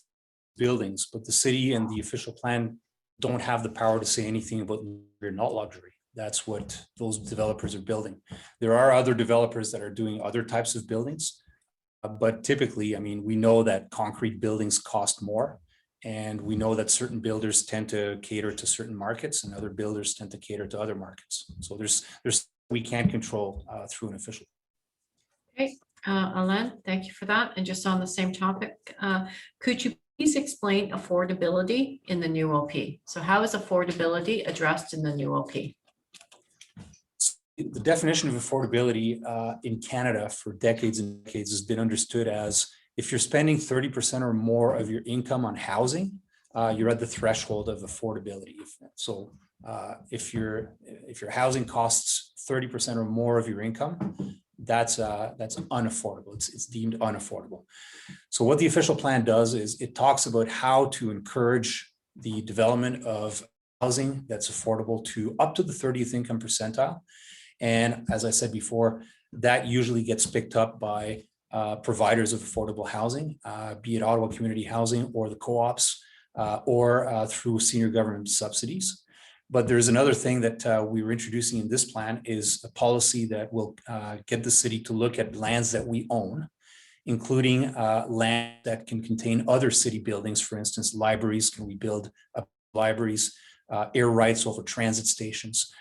buildings, but the city and the official plan don't have the power to say anything about luxury or not luxury. That's what those developers are building. There are other developers that are doing other types of buildings, but typically, I mean, we know that concrete buildings cost more, and we know that certain builders tend to cater to certain markets and other builders tend to cater to other markets. So there's we can't control through an official. Okay, Alain, thank you for that. And just on the same topic, could you please explain affordability in the new OP? So how is affordability addressed in the new OP? The definition of affordability in Canada for decades and decades has been understood as, if you're spending 30% or more of your income on housing, you're at the threshold of affordability. So if your housing costs 30% or more of your income, that's unaffordable. It's deemed unaffordable. So what the official plan does is it talks about how to encourage the development of housing that's affordable to up to the 30th income percentile. And as I said before, that usually gets picked up by providers of affordable housing, be it Ottawa Community Housing or the co-ops, or through senior government subsidies. But there's another thing that we were introducing in this plan, is a policy that will get the city to look at lands that we own, including land that can contain other city buildings. For instance, libraries. Can we build libraries air rights over transit stations,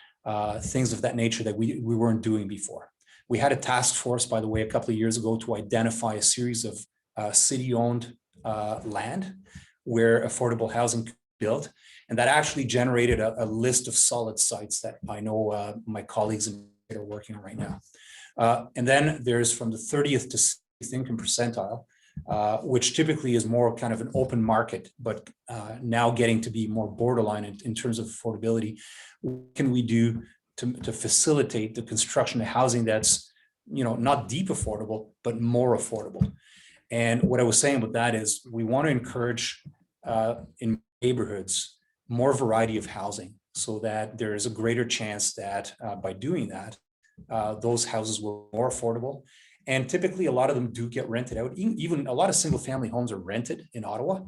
things of that nature that we weren't doing before. We had a task force, by the way, a couple of years ago to identify a series of city-owned land where affordable housing could be built. And that actually generated a list of solid sites that I know my colleagues are working on right now. And then there's from the 30th to 60th income percentile, which typically is more kind of an open market, but now getting to be more borderline in terms of affordability. What can we do to facilitate the construction of housing that's, you know, not deep affordable, but more affordable? And what I was saying with that is we want to encourage in neighborhoods more variety of housing so that there is a greater chance that by doing that, those houses will be more affordable. And typically a lot of them do get rented out. Even a lot of single family homes are rented in Ottawa.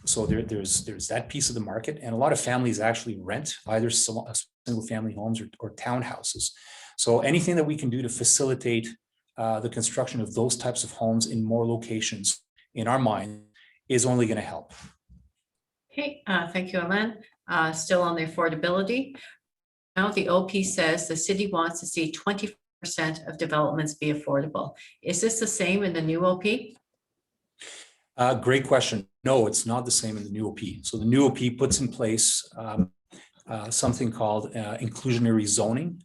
So there's that piece of the market, and a lot of families actually rent either single family homes or townhouses. So anything that we can do to facilitate the construction of those types of homes in more locations, in our mind, is only going to help. Okay, thank you, Alain. Still on the affordability. Now the OP says the city wants to see 20% of developments be affordable. Is this the same in the new OP? Great question. No, it's not the same in the new OP. So the new OP puts in place something called inclusionary zoning.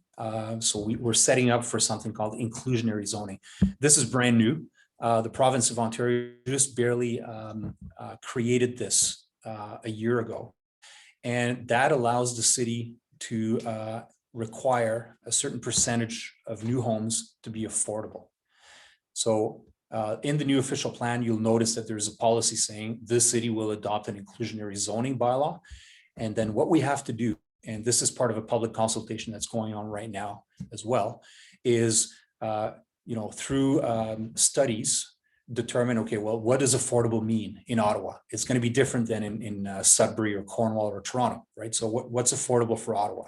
So we're setting up for something called inclusionary zoning. This is brand new. The province of Ontario just barely created this a year ago. And that allows the city to require a certain percentage of new homes to be affordable. So in the new official plan, you'll notice that there's a policy saying this city will adopt an inclusionary zoning bylaw. And then what we have to do, and this is part of a public consultation that's going on right now as well, is through studies determine, okay, well, what does affordable mean in Ottawa? It's going to be different than in Sudbury or Cornwall or Toronto, right? So what's affordable for Ottawa?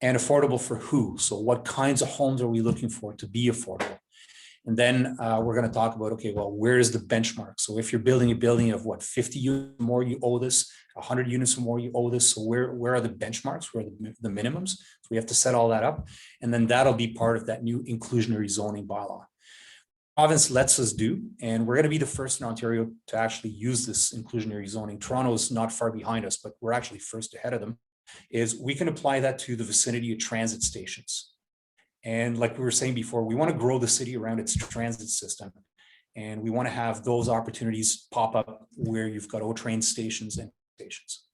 And affordable for who? So what kinds of homes are we looking for to be affordable? And then we're going to talk about, okay, well, where is the benchmark? So if you're building a building of what, 50 units or more, you owe this, 100 units or more, you owe this. So where are the benchmarks? Where are the minimums? So we have to set all that up. And then that'll be part of that new inclusionary zoning bylaw. Province lets us do, and we're going to be the first in Ontario to actually use this inclusionary zoning. Toronto is not far behind us, but we're actually first ahead of them, is we can apply that to the vicinity of transit stations. And like we were saying before, we want to grow the city around its transit system. And we want to have those opportunities pop up where you've got O-train stations and stations.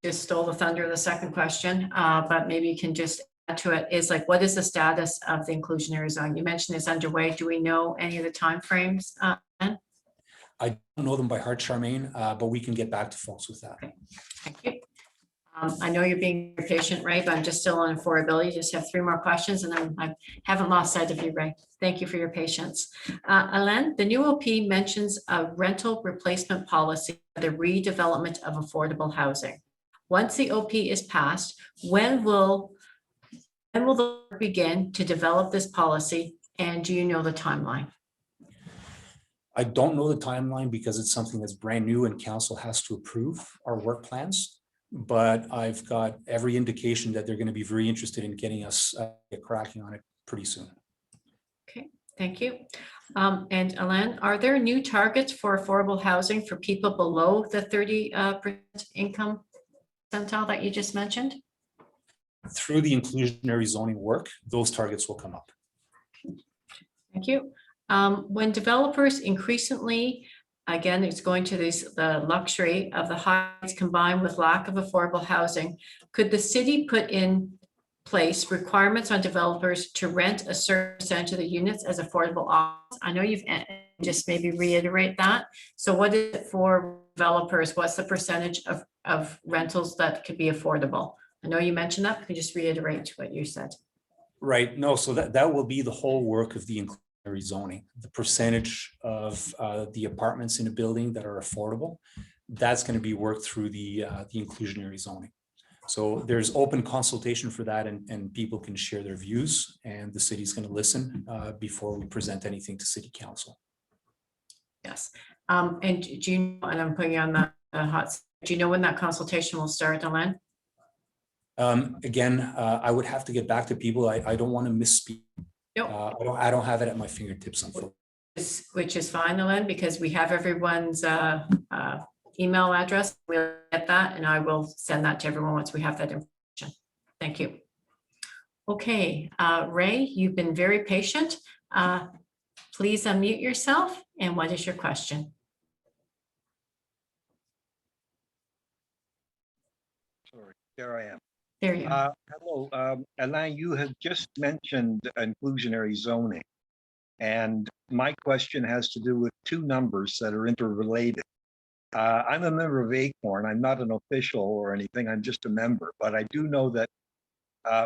Just stole the thunder of the second question, but maybe you can just add to it, is like, what is the status of the inclusionary zone? You mentioned it's underway. Do we know any of the timeframes? I don't know them by heart, Charmaine, but we can get back to folks with that. Okay. Thank you. I know you're being patient, Ray, but I'm just still on affordability. Just have 3 more questions and then I haven't lost sight of you, Ray. Thank you for your patience. Alain, the new OP mentions a rental replacement policy for the redevelopment of affordable housing. Once the OP is passed, when will the work begin to develop this policy? And do you know the timeline? I don't know the timeline because it's something that's brand new and council has to approve our work plans. But I've got every indication that they're going to be very interested in getting us cracking on it pretty soon. Okay, thank you. And Alain, are there new targets for affordable housing for people below the 30% income percentile that you just mentioned? Through the inclusionary zoning work, those targets will come up. Thank you. When developers increasingly, again, it's going to the luxury of the heights combined with lack of affordable housing, could the city put in place requirements on developers to rent a certain percentage of the units as affordable options? I know you've just maybe reiterate that. So what is it for developers? What's the percentage of rentals that could be affordable? I know you mentioned that, but could you just reiterate what you said? Right. No, so that will be the whole work of the inclusionary zoning. The percentage of the apartments in a building that are affordable, that's going to be worked through the inclusionary zoning. So there's open consultation for that, and people can share their views, and the city's going to listen before we present anything to city council. Yes. And do you know, and I'm putting you on the hot seat Do you know when that consultation will start, Alain? Again, I would have to get back to people. I don't want to misspeak. Nope. I don't have it at my fingertips, unfortunately. Which is fine, Alain, because we have everyone's email address. We'll get that and I will send that to everyone once we have that information. Thank you. Okay, Ray, you've been very patient. Please unmute yourself. And what is your question? Sorry, there I am. There you are. Hello, Alain, you have just mentioned inclusionary zoning. And my question has to do with two numbers that are interrelated. I'm a member of ACORN. I'm not an official or anything. I'm just a member. But I do know that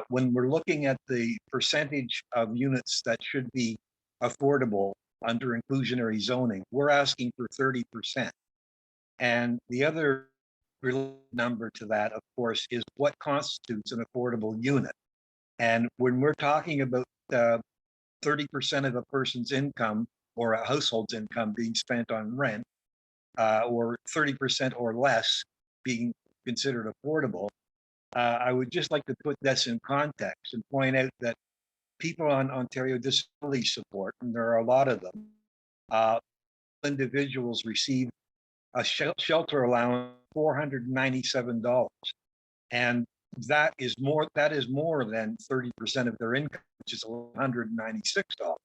when we're looking at the percentage of units that should be affordable under inclusionary zoning, we're asking for 30%. And the other related number to that, of course, is what constitutes an affordable unit. And when we're talking about 30% of a person's income or a household's income being spent on rent, or 30% or less being considered affordable, I would just like to put this in context and point out that people on Ontario Disability Support, and there are a lot of them, individuals receive a shelter allowance $497, and that is more than 30% of their income, which is $196.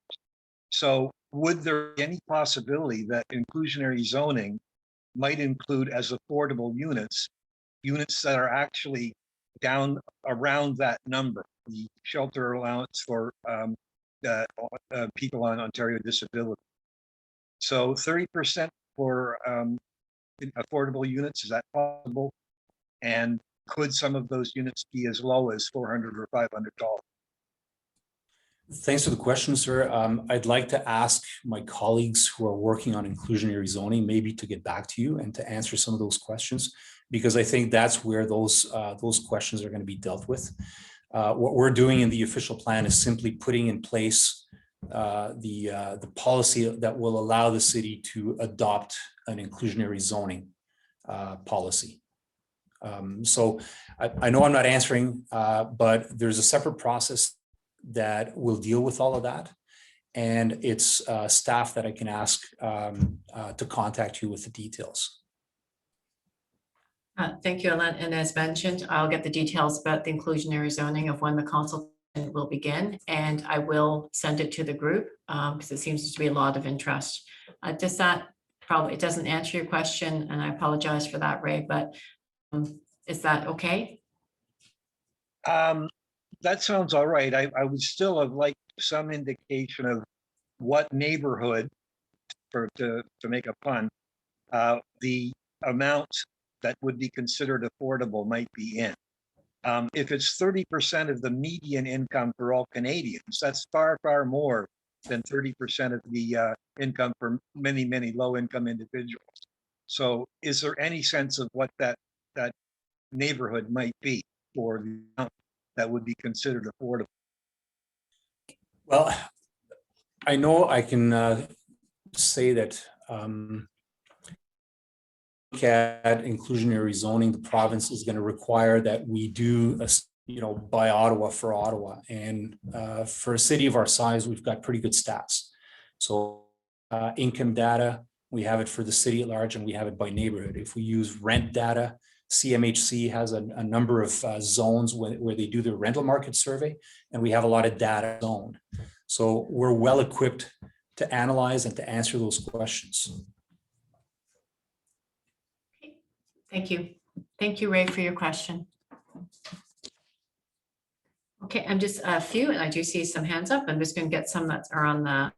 So would there be any possibility that inclusionary zoning might include as affordable units that are actually down around that number, the shelter allowance for people on Ontario disability? So 30% for affordable units, is that possible? And could some of those units be as low as $400 or $500? Thanks for the question, sir. I'd like to ask my colleagues who are working on inclusionary zoning maybe to get back to you and to answer some of those questions, because I think that's where those questions are going to be dealt with. What we're doing in the official plan is simply putting in place the policy that will allow the city to adopt an inclusionary zoning policy. So I know I'm not answering, but there's a separate process that will deal with all of that. And it's staff that I can ask to contact you with the details. Thank you, Alain. And as mentioned, I'll get the details about the inclusionary zoning of when the consultation will begin, and I will send it to the group because it seems to be a lot of interest. Does that probably, it doesn't answer your question, and I apologize for that, Ray, but is that okay? That sounds all right. I would still have liked some indication of what neighborhood, to make a pun, the amount that would be considered affordable might be in. If it's 30% of the median income for all Canadians, that's far, far more than 30% of the income for many, many low-income individuals. So is there any sense of what that neighborhood might be for the amount that would be considered affordable? Well, I know I can say that look at inclusionary zoning, the province is going to require that we do by Ottawa for Ottawa, and for a city of our size, we've got pretty good stats. So income data, we have it for the city at large, and we have it by neighborhood. If we use rent data, CMHC has a number of zones where they do their rental market survey, and we have a lot of data zoned. So we're well equipped to analyze and to answer those questions. Thank you. Thank you, Ray, for your question. Okay, I'm just a few, and I do see some hands up. I'm just going to get some that are on the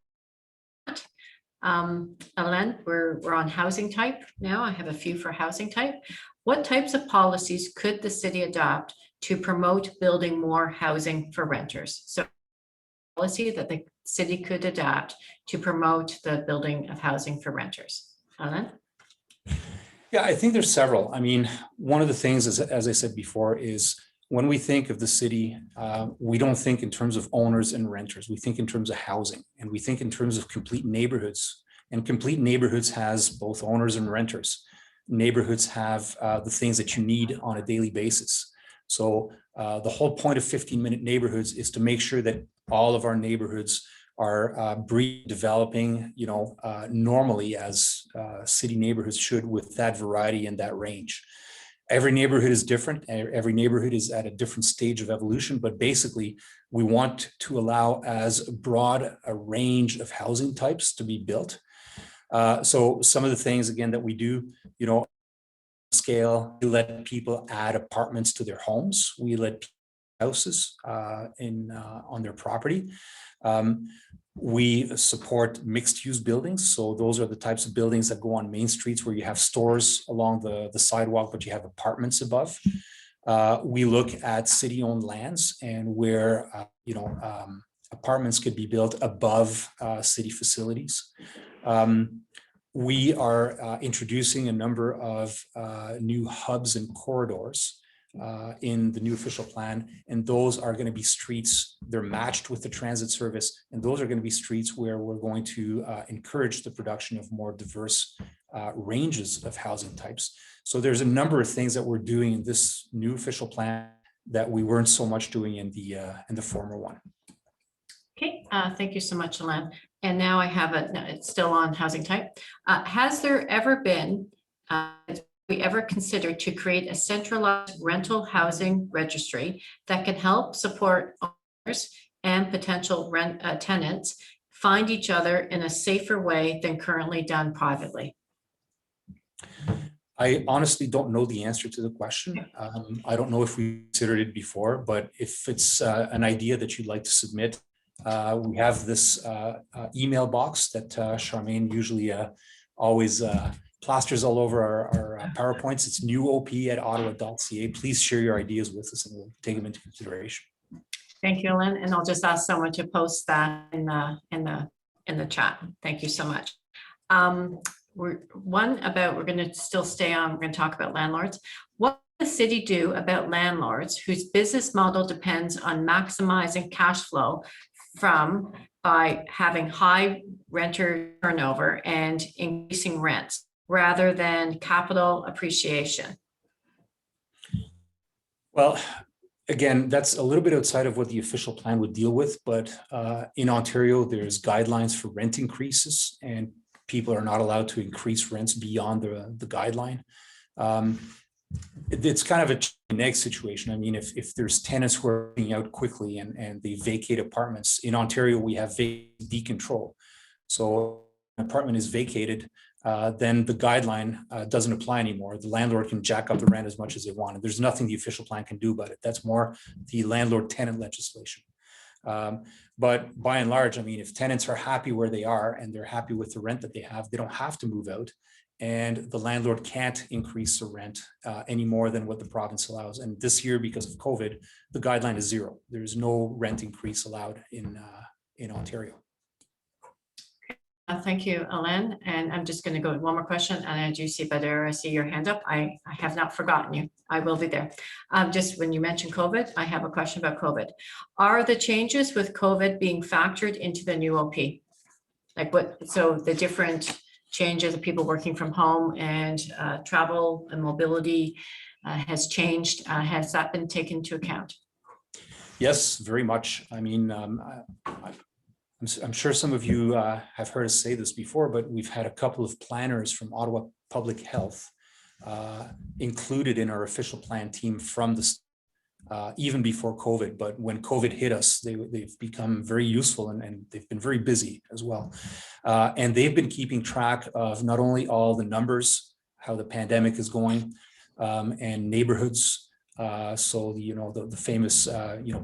Alain, we're on housing type now. I have a few for housing type. What types of policies could the city adopt to promote building more housing for renters? So policy that the city could adopt to promote the building of housing for renters. Alain? Yeah, I think there's several. I mean, one of the things is, as I said before, is when we think of the city, we don't think in terms of owners and renters. We think in terms of housing, and we think in terms of complete neighborhoods. And complete neighborhoods has both owners and renters. neighborhoods have the things that you need on a daily basis. So the whole point of 15-minute neighborhoods is to make sure that all of our neighborhoods are developing, normally as city neighborhoods should, with that variety and that range. Every neighborhood is different. Every neighborhood is at a different stage of evolution, but basically we want to allow as broad a range of housing types to be built. So some of the things, again, that we do, scale, we let people add apartments to their homes. We let houses on their property. We support mixed-use buildings. So those are the types of buildings that go on main streets where you have stores along the sidewalk, but you have apartments above. We look at city-owned lands and where, apartments could be built above city facilities. We are introducing a number of new hubs and corridors in the new official plan, and those are going to be streets, they're matched with the transit service, and those are going to be streets where we're going to encourage the production of more diverse ranges of housing types. So there's a number of things that we're doing in this new official plan that we weren't so much doing in the former one. Okay, thank you so much, Alain. And now I have it's still on housing type. Has there ever been, we ever considered to create a centralized rental housing registry that can help support owners and potential tenants find each other in a safer way than currently done privately? I honestly don't know the answer to the question. I don't know if we considered it before, but if it's an idea that you'd like to submit, we have this email box that Charmaine usually always plasters all over our PowerPoints. It's newop@ottawa.ca. Please share your ideas with us and we'll take them into consideration. Thank you, Lynn. And I'll just ask someone to post that in the chat. Thank you so much. We're going to still stay on, we're going to talk about landlords. What does the city do about landlords whose business model depends on maximizing cash flow by having high renter turnover and increasing rents rather than capital appreciation? Well, again, that's a little bit outside of what the official plan would deal with, but in Ontario, there's guidelines for rent increases and people are not allowed to increase rents beyond the guideline. It's kind of a chicken and egg situation. I mean, if there's tenants who are moving out quickly and they vacate apartments, in Ontario, we have decontrol. So an apartment is vacated, then the guideline doesn't apply anymore. The landlord can jack up the rent as much as they want. And there's nothing the official plan can do about it. That's more the landlord-tenant legislation. But by and large, I mean, if tenants are happy where they are and they're happy with the rent that they have, they don't have to move out. And the landlord can't increase the rent any more than what the province allows. And this year, because of COVID, the guideline is 0. There's no rent increase allowed in Ontario. Thank you, Alain. And I'm just going to go with one more question. And I do see, Badr, I see your hand up. I have not forgotten you. I will be there. Just when you mentioned COVID, I have a question about COVID. Are the changes with COVID being factored into the new OP? Like what, so the different changes of people working from home and travel and mobility has changed. Has that been taken into account? Yes, very much. I mean, I'm sure some of you have heard us say this before, but we've had a couple of planners from Ottawa Public Health included in our official plan team from the even before COVID. But when COVID hit us, they've become very useful and they've been very busy as well. And they've been keeping track of not only all the numbers, how the pandemic is going, and neighborhoods. So the famous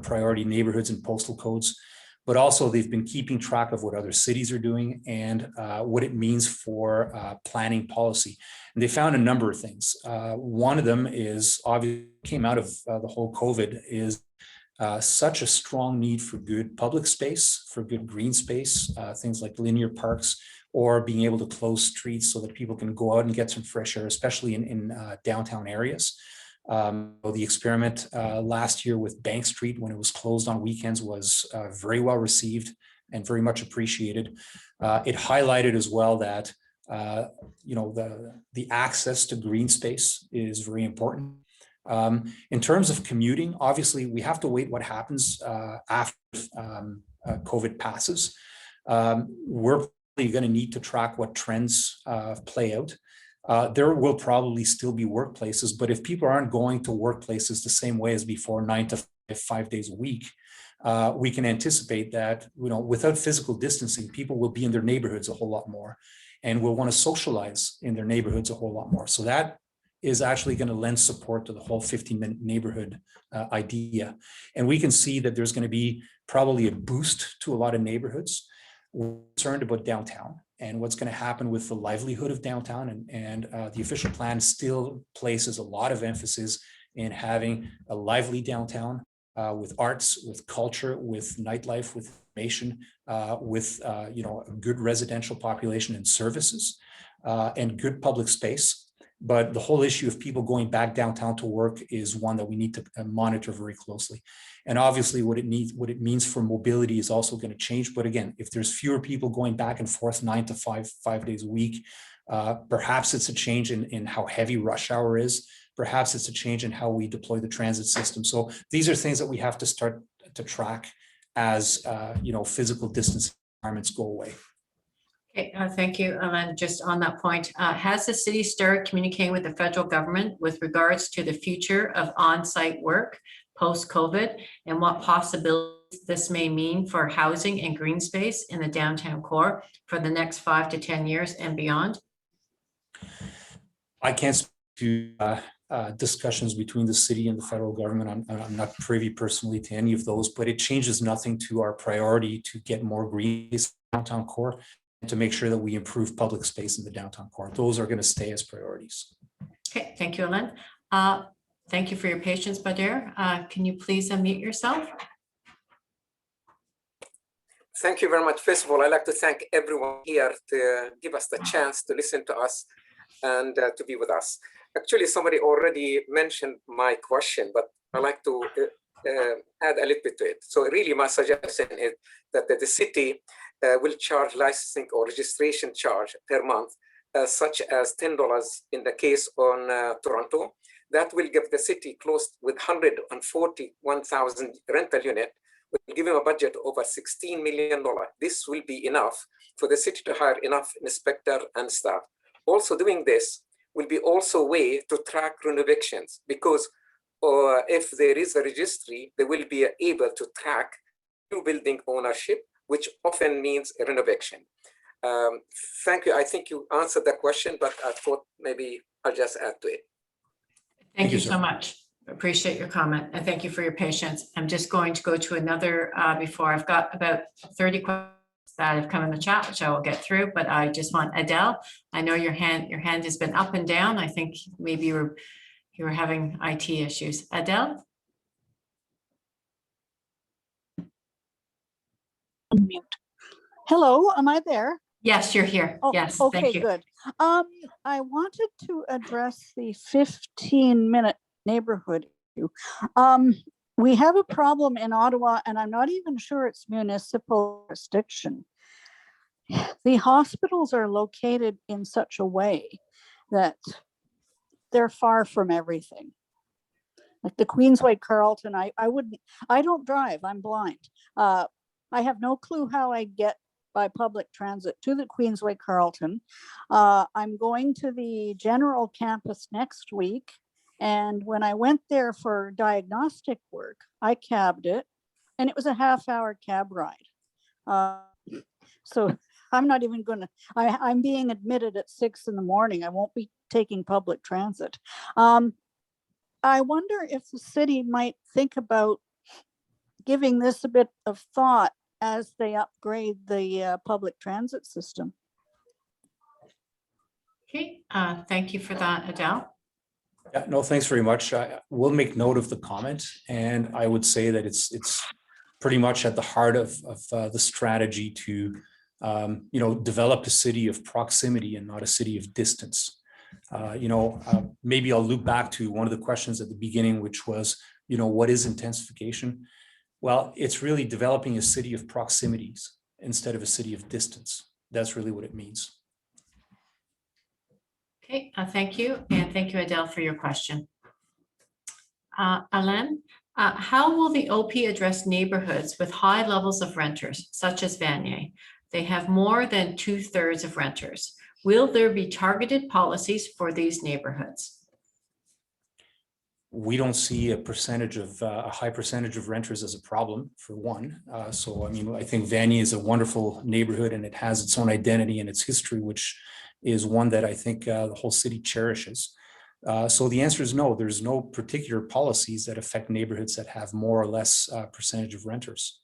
priority neighborhoods and postal codes. But also they've been keeping track of what other cities are doing and what it means for planning policy. And they found a number of things. One of them is obviously came out of the whole COVID is such a strong need for good public space, for good green space, things like linear parks, or being able to close streets so that people can go out and get some fresh air, especially in downtown areas. The experiment last year with Bank Street, when it was closed on weekends, was very well received and very much appreciated. It highlighted as well that You know, the access to green space is very important. In terms of commuting, obviously, we have to wait what happens after COVID passes. We're probably going to need to track what trends play out. There will probably still be workplaces, but if people aren't going to workplaces the same way as before, 9 to 5 days a week, we can anticipate that, you know, without physical distancing, people will be in their neighborhoods a whole lot more and will want to socialize in their neighborhoods a whole lot more. So that is actually going to lend support to the whole 15-minute neighborhood idea. And we can see that there's going to be probably a boost to a lot of neighborhoods. We're concerned about downtown and what's going to happen with the livelihood of downtown. And the official plan still places a lot of emphasis in having a lively downtown with arts, with culture, with nightlife, with information, with you know, a good residential population and services, and good public space. But the whole issue of people going back downtown to work is one that we need to monitor very closely. And obviously what it means for mobility is also going to change. But again, if there's fewer people going back and forth 9 to 5 days a week, perhaps it's a change in how heavy rush hour is. Perhaps it's a change in how we deploy the transit system. So these are things that we have to start to track as you know, physical distance requirements go away. Okay, thank you. And just on that point, has the city started communicating with the federal government with regards to the future of on-site work post-COVID and what possibilities this may mean for housing and green space in the downtown core for the next 5 to 10 years and beyond? I can't speak to discussions between the city and the federal government. I'm not privy personally to any of those, but it changes nothing to our priority to get more green space in the downtown core and to make sure that we improve public space in the downtown core. Those are going to stay as priorities. Okay, thank you, Alain. Thank you for your patience, Badir. Can you please unmute yourself? Thank you very much. First of all, I'd like to thank everyone here to give us the chance to listen to us and to be with us. Actually, somebody already mentioned my question, but I'd like to add a little bit to it. So really my suggestion is that the city will charge licensing or registration charge per month, such as $10 in the case on Toronto. That will give the city close with 141,000 rental unit, will give him a budget over $16 million. This will be enough for the city to hire enough inspector and staff. Also doing this will be also a way to track renovations, because if there is a registry, they will be able to track new building ownership, which often means a renovation. Thank you. I think you answered the question, but I thought maybe I'll just add to it. Thank you so much. Appreciate your comment and thank you for your patience. I'm just going to go to another before. I've got about 30 questions that have come in the chat, which I will get through, but I just want Adele. I know your hand has been up and down. I think maybe you were having IT issues. Adele? Unmute. Hello, am I there? Yes, you're here. Oh, yes, okay, thank you. Good. I wanted to address the 15-minute neighborhood issue. We have a problem in Ottawa, and I'm not even sure it's municipal jurisdiction. The hospitals are located in such a way that they're far from everything. Like the Queensway Carleton, I don't drive, I'm blind. I have no clue how I get by public transit to the Queensway Carleton. I'm going to the general campus next week. And when I went there for diagnostic work, I cabbed it and it was a half-hour cab ride. So I'm not even gonna, I'm being admitted at 6 in the morning. I won't be taking public transit. I wonder if the city might think about giving this a bit of thought as they upgrade the public transit system. Okay, thank you for that, Adele. Yeah, no, thanks very much. We'll make note of the comment, and I would say that it's pretty much at the heart of the strategy to develop a city of proximity and not a city of distance. Maybe I'll loop back to one of the questions at the beginning, which was, what is intensification? Well, it's really developing a city of proximities instead of a city of distance. That's really what it means. Okay, thank you. And thank you, Adele, for your question. Alain, how will the OP address neighborhoods with high levels of renters, such as Vanier? They have more than 2/3 of renters. Will there be targeted policies for these neighborhoods? We don't see a high percentage of renters as a problem, for one. So, I mean, I think Vanier is a wonderful neighborhood and it has its own identity and its history, which is one that I think the whole city cherishes. So the answer is no, there's no particular policies that affect neighborhoods that have more or less percentage of renters.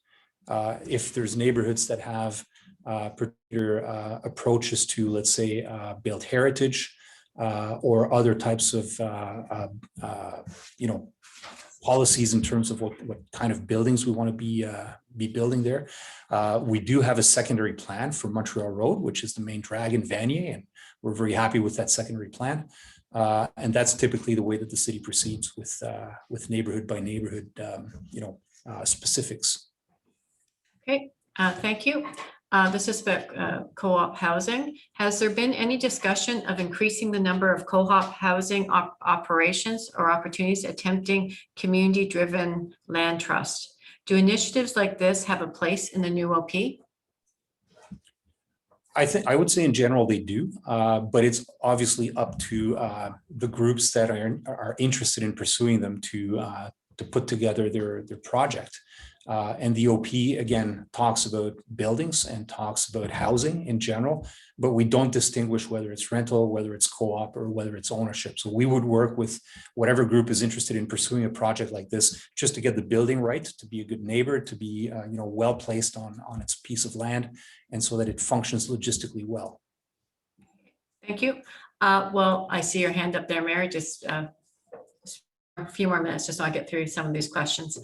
If there's neighborhoods that have particular approaches to, let's say, built heritage, or other types of, policies in terms of what kind of buildings we want to be building there. We do have a secondary plan for Montreal Road, which is the main drag in Vanier, and we're very happy with that secondary plan. And that's typically the way that the city proceeds with neighborhood by neighborhood, specifics. Okay, thank you. This is about co-op housing. Has there been any discussion of increasing the number of co-op housing operations or opportunities attempting community-driven land trust? Do initiatives like this have a place in the new OP? I would say in general they do, but it's obviously up to the groups that are interested in pursuing them to put together their project. And the OP, again, talks about buildings and talks about housing in general, but we don't distinguish whether it's rental, whether it's co-op, or whether it's ownership. So we would work with whatever group is interested in pursuing a project like this, just to get the building right, to be a good neighbor, to be well placed on its piece of land, and so that it functions logistically well. Thank you. Well, I see your hand up there, Mary. Just a few more minutes just so I get through some of these questions.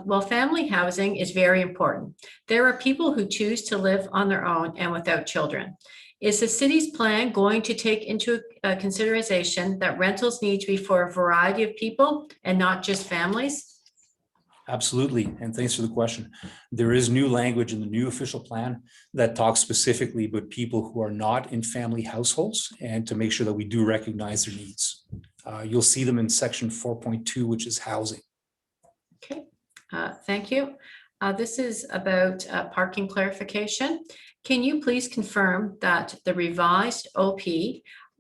Well, family housing is very important. There are people who choose to live on their own and without children. Is the city's plan going to take into consideration that rentals need to be for a variety of people and not just families? Absolutely, and thanks for the question. There is new language in the new official plan that talks specifically about people who are not in family households, and to make sure that we do recognize their needs. You'll see them in section 4.2, which is housing. Okay, thank you. This is about parking clarification. Can you please confirm that the revised OP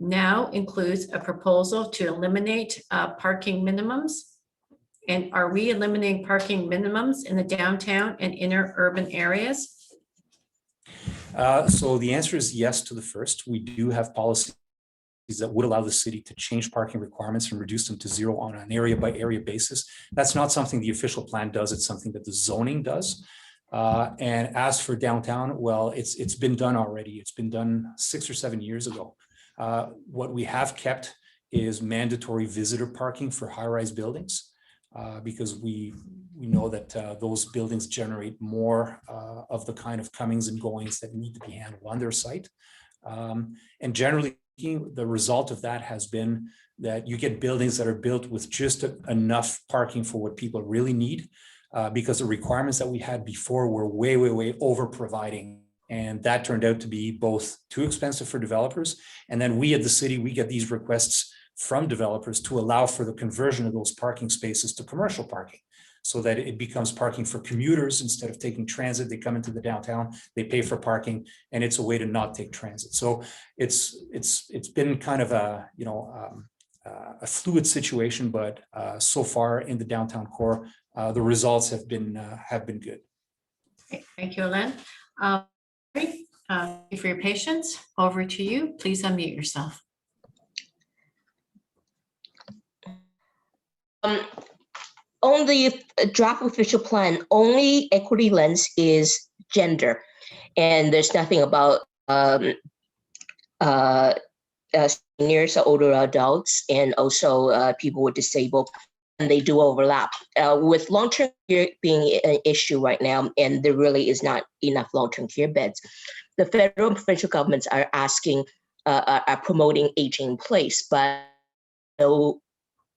now includes a proposal to eliminate parking minimums? And are we eliminating parking minimums in the downtown and inner urban areas? So the answer is yes to the first. We do have policies that would allow the city to change parking requirements and reduce them to zero on an area by area basis. That's not something the official plan does. It's something that the zoning does. And as for downtown, well, it's been done already. It's been done 6 or 7 years ago. What we have kept is mandatory visitor parking for high-rise buildings. Because we know that those buildings generate more of the kind of comings and goings that need to be handled on their site. And generally, the result of that has been that you get buildings that are built with just enough parking for what people really need, because the requirements that we had before were way over providing. And that turned out to be both too expensive for developers. And then we at the city, we get these requests from developers to allow for the conversion of those parking spaces to commercial parking, so that it becomes parking for commuters. Instead of taking transit, they come into the downtown, they pay for parking, and it's a way to not take transit. So it's been kind of a fluid situation, but so far in the downtown core, the results have been good. Okay, thank you, Alain. Thank you for your patience. Over to you. Please unmute yourself. On the draft official plan, only equity lens is gender, and there's nothing about seniors or older adults, and also people with disabled, and they do overlap. With long-term care being an issue right now, and there really is not enough long-term care beds, the federal and provincial governments are promoting aging in place, but no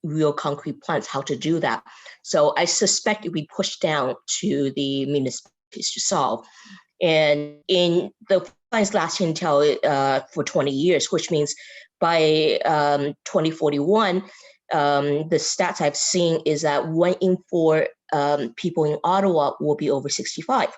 real concrete plans how to do that. So I suspect it'll be pushed down to the municipalities to solve. And in the plans lasting until for 20 years, which means by 2041, the stats I've seen is that 1 in 4 people in Ottawa will be over 65.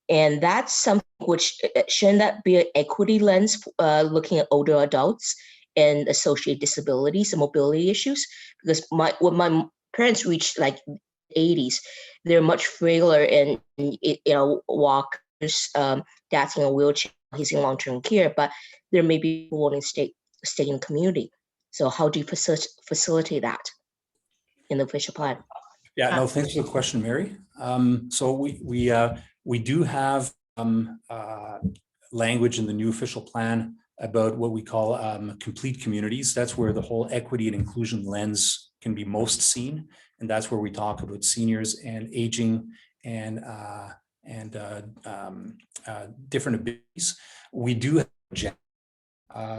And that's something which shouldn't that be an equity lens looking at older adults and associated disabilities and mobility issues? Because when my parents reached like 80s, they're much frailer and walkers, dad's in a wheelchair, he's in long-term care, but there may be people in stay in the community. So how do you facilitate that in the official plan? Yeah, no, thanks for the question, Mary. So we do have language in the new official plan about what we call complete communities. That's where the whole equity and inclusion lens can be most seen, and that's where we talk about seniors and aging and different abilities. We do have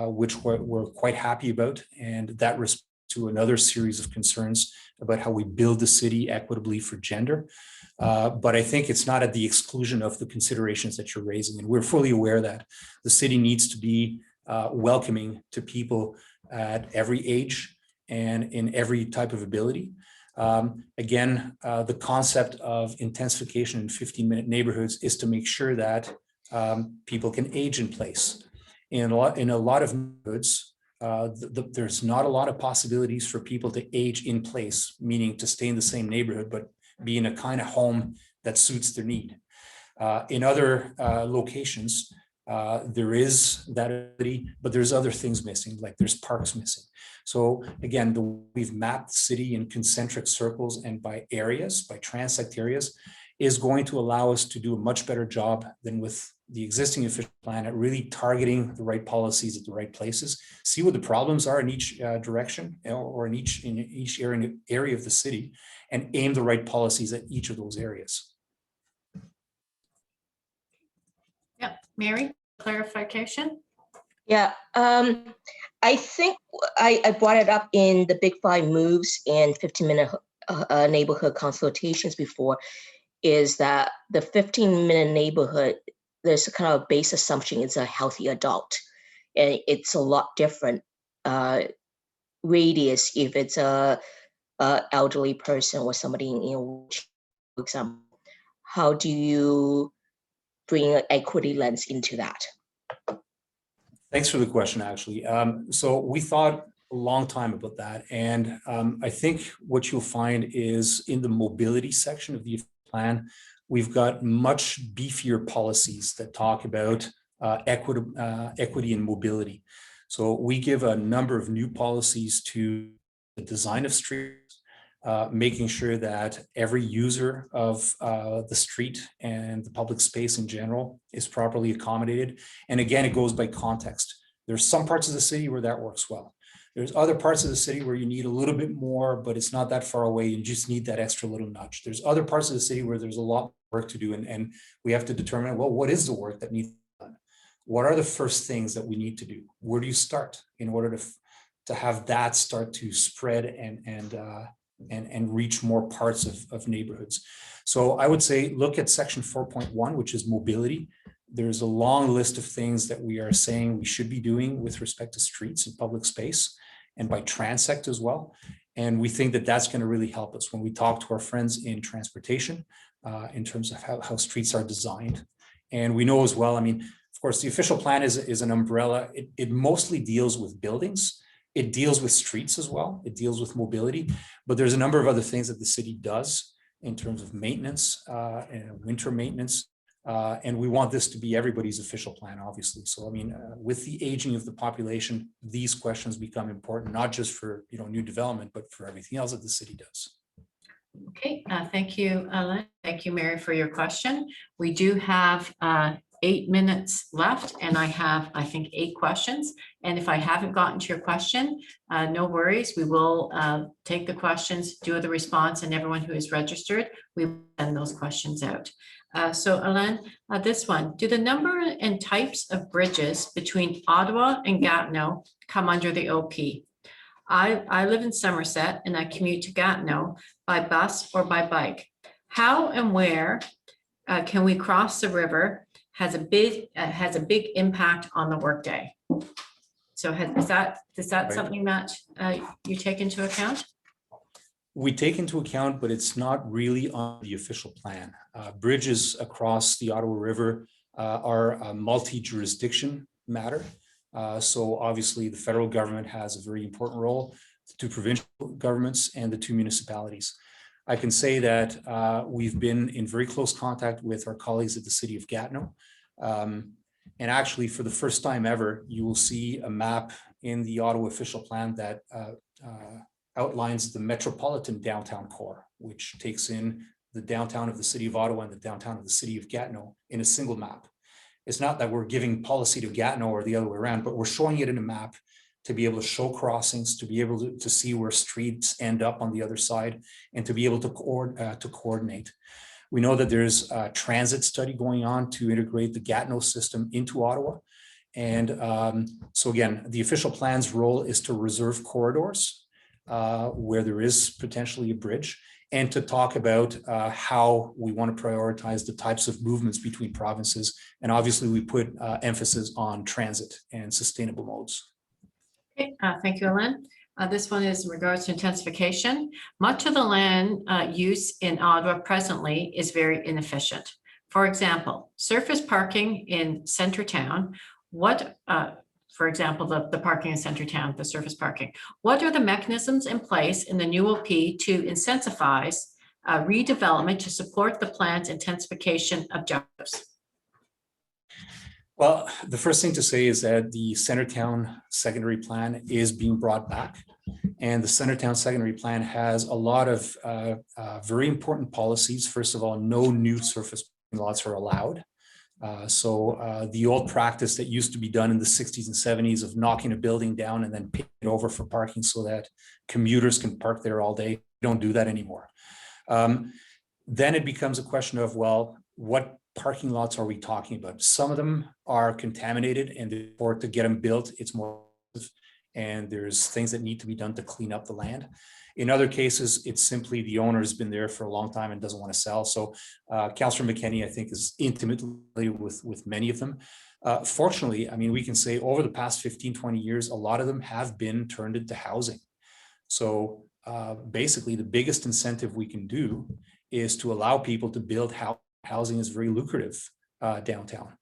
which we're quite happy about, and that responds to another series of concerns about how we build the city equitably for gender. But I think it's not at the exclusion of the considerations that you're raising. And we're fully aware that the city needs to be welcoming to people at every age and in every type of ability. Again, the concept of intensification in 15-minute neighborhoods is to make sure that people can age in place. In a lot of neighborhoods, there's not a lot of possibilities for people to age in place, meaning to stay in the same neighborhood, but be in a kind of home that suits their need. In other locations, there is that ability, but there's other things missing, like there's parks missing. So again, we've mapped the city in concentric circles and by areas, by transect areas, is going to allow us to do a much better job than with the existing official plan at really targeting the right policies at the right places, see what the problems are in each direction or in each area of the city, and aim the right policies at each of those areas. Yeah, Mary, clarification? Yeah, I think I brought it up in the Big 5 moves and 15-minute neighborhood consultations before, is that the 15-minute neighborhood, there's a kind of base assumption it's a healthy adult, and it's a lot different radius if it's a elderly person or somebody in a wheelchair, for example. How do you bring an equity lens into that? Thanks for the question, actually. So we thought a long time about that, and I think what you'll find is in the mobility section of the plan, we've got much beefier policies that talk about equity and mobility. So we give a number of new policies to the design of streets, making sure that every user of the street and the public space in general is properly accommodated. And again, it goes by context. There's some parts of the city where that works well. There's other parts of the city where you need a little bit more, but it's not that far away. You just need that extra little nudge. There's other parts of the city where there's a lot of work to do, and we have to determine, well, what is the work that needs to be done? What are the first things that we need to do? Where do you start in order to have that start to spread and reach more parts of neighborhoods? So I would say, look at section 4.1, which is mobility. There's a long list of things that we are saying we should be doing with respect to streets and public space, and by transect as well. And we think that that's going to really help us when we talk to our friends in transportation, in terms of how streets are designed. And we know as well, I mean, of course, the official plan is an umbrella. It mostly deals with buildings. It deals with streets as well. It deals with mobility, but there's a number of other things that the city does in terms of maintenance and winter maintenance. And we want this to be everybody's official plan, obviously. So, I mean, with the aging of the population, these questions become important, not just for new development, but for everything else that the city does. Okay, thank you, Ellen. Thank you, Mary, for your question. We do have 8 minutes left, and I have, I think, 8 questions. And if I haven't gotten to your question, no worries. We will take the questions, do the response, and everyone who is registered, we will send those questions out. So Alain, this one, do the number and types of bridges between Ottawa and Gatineau come under the OP? I live in Somerset and I commute to Gatineau by bus or by bike. How and where can we cross the river has a big impact on the workday? So is that Right. something that you take into account? We take into account, but it's not really on the official plan. Bridges across the Ottawa River are a multi-jurisdiction matter. So obviously the federal government has a very important role, the two provincial governments and the two municipalities. I can say that we've been in very close contact with our colleagues at the city of Gatineau. And actually, for the first time ever, you will see a map in the Ottawa official plan that outlines the metropolitan downtown core, which takes in the downtown of the city of Ottawa and the downtown of the city of Gatineau in a single map. It's not that we're giving policy to Gatineau or the other way around, but we're showing it in a map to be able to show crossings, to be able to see where streets end up on the other side, and to be able to coordinate. We know that there's a transit study going on to integrate the Gatineau system into Ottawa. And so again, the official plan's role is to reserve corridors where there is potentially a bridge, and to talk about how we want to prioritize the types of movements between provinces. And obviously we put emphasis on transit and sustainable modes. Okay, thank you, Ellen. This one is in regards to intensification. Much of the land use in Ottawa presently is very inefficient. For example, surface parking in center town. For example, the parking in center town, the surface parking. What are the mechanisms in place in the new OP to incentivize redevelopment to support the plan's intensification objectives? Well, the first thing to say is that the Centertown secondary plan is being brought back. And the Centertown secondary plan has a lot of very important policies. First of all, no new surface lots are allowed. So the old practice that used to be done in the 60s and 70s of knocking a building down and then paving it over for parking so that commuters can park there all day, we don't do that anymore. Then it becomes a question of, well, what parking lots are we talking about? Some of them are contaminated, and therefore to get them built, it's more, and there's things that need to be done to clean up the land. In other cases, it's simply the owner's been there for a long time and doesn't want to sell. So Councillor McKenney, I think, is intimately with many of them. Fortunately, I mean, we can say over the past 15, 20 years, a lot of them have been turned into housing. So basically, the biggest incentive we can do is to allow people to build housing is very lucrative downtown.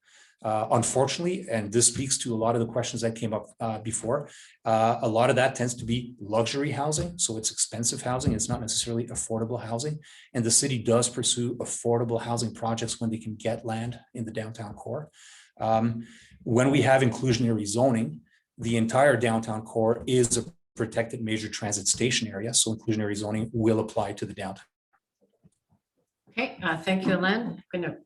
Unfortunately, and this speaks to a lot of the questions that came up before, a lot of that tends to be luxury housing. So it's expensive housing. It's not necessarily affordable housing. And the city does pursue affordable housing projects when they can get land in the downtown core. When we have inclusionary zoning, the entire downtown core is a protected major transit station area. So inclusionary zoning will apply to the downtown. Okay, thank you, Ellen. I'm going to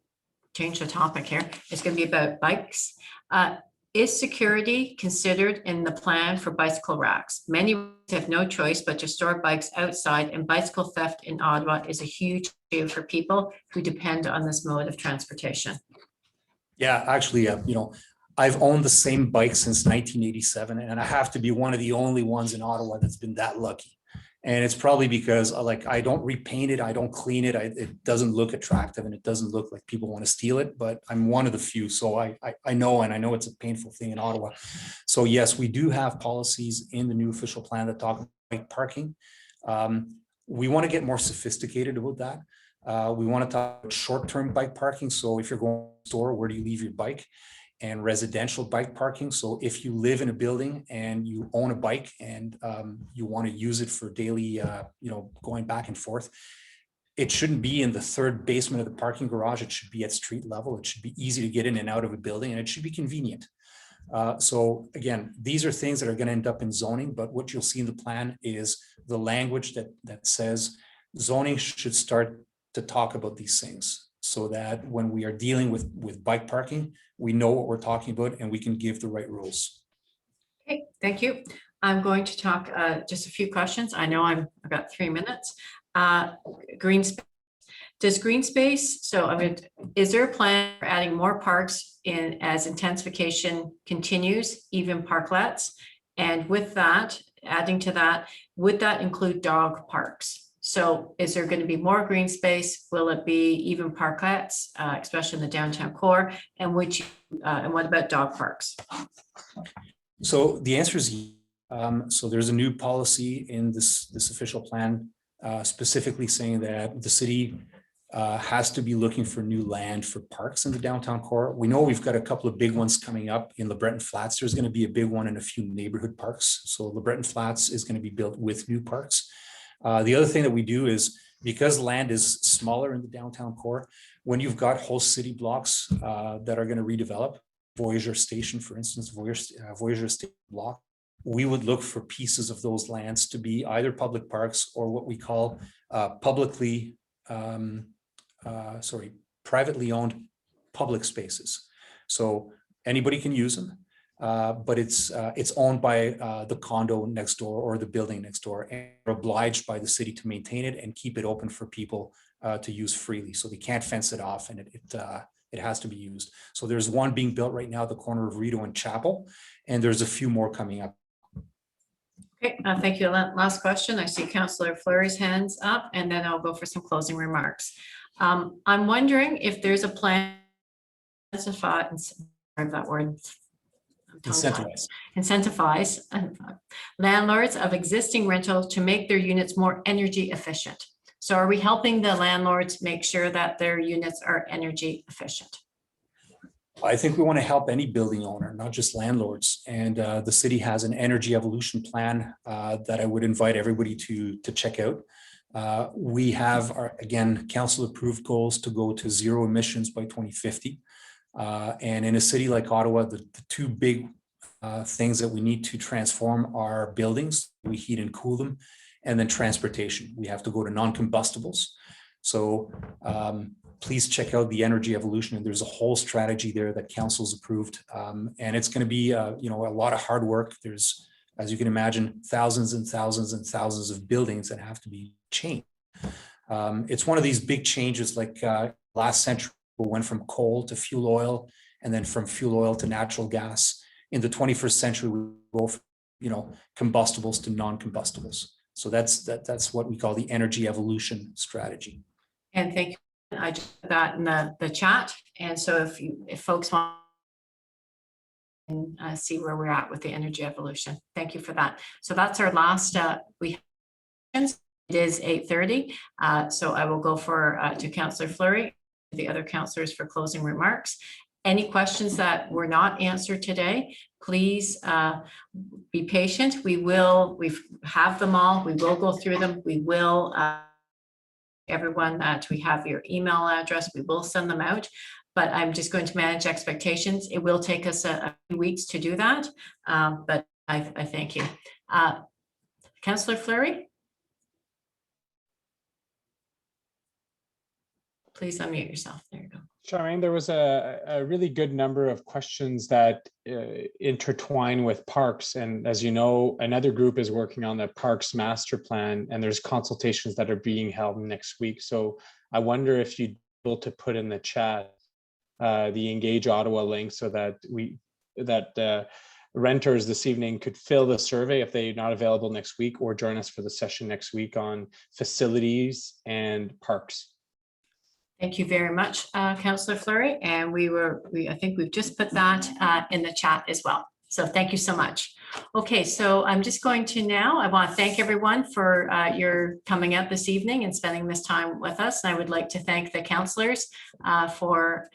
change the topic here. It's going to be about bikes. Is security considered in the plan for bicycle racks? Many have no choice but to store bikes outside, and bicycle theft in Ottawa is a huge issue for people who depend on this mode of transportation. Yeah, actually, you know, I've owned the same bike since 1987, and I have to be one of the only ones in Ottawa that's been that lucky. And it's probably because like I don't repaint it, I don't clean it, it doesn't look attractive, and it doesn't look like people want to steal it, but I'm one of the few. So I know, and I know it's a painful thing in Ottawa. So yes, we do have policies in the new official plan that talk about bike parking. We want to get more sophisticated about that. We want to talk about short-term bike parking. So if you're going to the store, where do you leave your bike? And residential bike parking. So if you live in a building and you own a bike and you want to use it for daily, you know, going back and forth, it shouldn't be in the third basement of the parking garage. It should be at street level. It should be easy to get in and out of a building, and it should be convenient. So again, these are things that are going to end up in zoning, but what you'll see in the plan is the language that says zoning should start to talk about these things, so that when we are dealing with bike parking, we know what we're talking about and we can give the right rules. Okay, thank you. I'm going to talk just a few questions. I know I've got 3 minutes. Green space. Does green space, so I mean, is there a plan for adding more parks in as intensification continues, even parklets? And with that, adding to that, would that include dog parks? So is there going to be more green space? Will it be even parklets, especially in the downtown core? And and what about dog parks? So the answer is, so there's a new policy in this official plan, specifically saying that the city has to be looking for new land for parks in the downtown core. We know we've got a couple of big ones coming up in LeBreton Flats. There's going to be a big one in a few neighborhood parks. So LeBreton Flats is going to be built with new parks. The other thing that we do is, because land is smaller in the downtown core, when you've got whole city blocks that are going to redevelop, Voyager Station, for instance, Voyager Station block, we would look for pieces of those lands to be either public parks or what we call privately owned public spaces. So anybody can use them, but it's owned by the condo next door or the building next door, and are obliged by the city to maintain it and keep it open for people to use freely. So they can't fence it off, and it has to be used. So there's one being built right now at the corner of Rideau and Chapel, and there's a few more coming up. Okay, thank you. Last question. I see Councillor Fleury's hands up, and then I'll go for some closing remarks. I'm wondering if there's a plan to incentivize landlords of existing rental to make their units more energy efficient. So are we helping the landlords make sure that their units are energy efficient? I think we want to help any building owner, not just landlords. And the city has an energy evolution plan that I would invite everybody to check out. We have again, council approved goals to go to zero emissions by 2050. And in a city like Ottawa, the two big things that we need to transform are buildings, we heat and cool them, and then transportation. We have to go to non-combustibles. So please check out the energy evolution, and there's a whole strategy there that council's approved. And it's going to be a lot of hard work. There's, as you can imagine, thousands and thousands and thousands of buildings that have to be changed. It's one of these big changes, like last century, we went from coal to fuel oil, and then from fuel oil to natural gas. In the 21st century, we go from combustibles to non-combustibles. So that's what we call the energy evolution strategy. And thank you. I just put that in the chat. And so if folks want to see where we're at with the energy evolution, thank you for that. So that's our last, it is 8:30. So I will go to Councillor Fleury, the other councillors for closing remarks. Any questions that were not answered today, please be patient. We have them all. We will go through them. We will everyone that we have your email address, we will send them out, but I'm just going to manage expectations. It will take us a few weeks to do that, but I thank you. Councillor Fleury? Please unmute yourself. There you go. Charmaine, there was a really good number of questions that intertwine with parks. And as you know, another group is working on the parks master plan, and there's consultations that are being held next week. So I wonder if you'd be able to put in the chat the Engage Ottawa link, so that renters this evening could fill the survey if they're not available next week, or join us for the session next week on facilities and parks. Thank you very much, Councillor Fleury. And I think we've just put that in the chat as well. So thank you so much. Okay, so I'm just going to now, I want to thank everyone for your coming out this evening and spending this time with us. And I would like to thank the councillors for,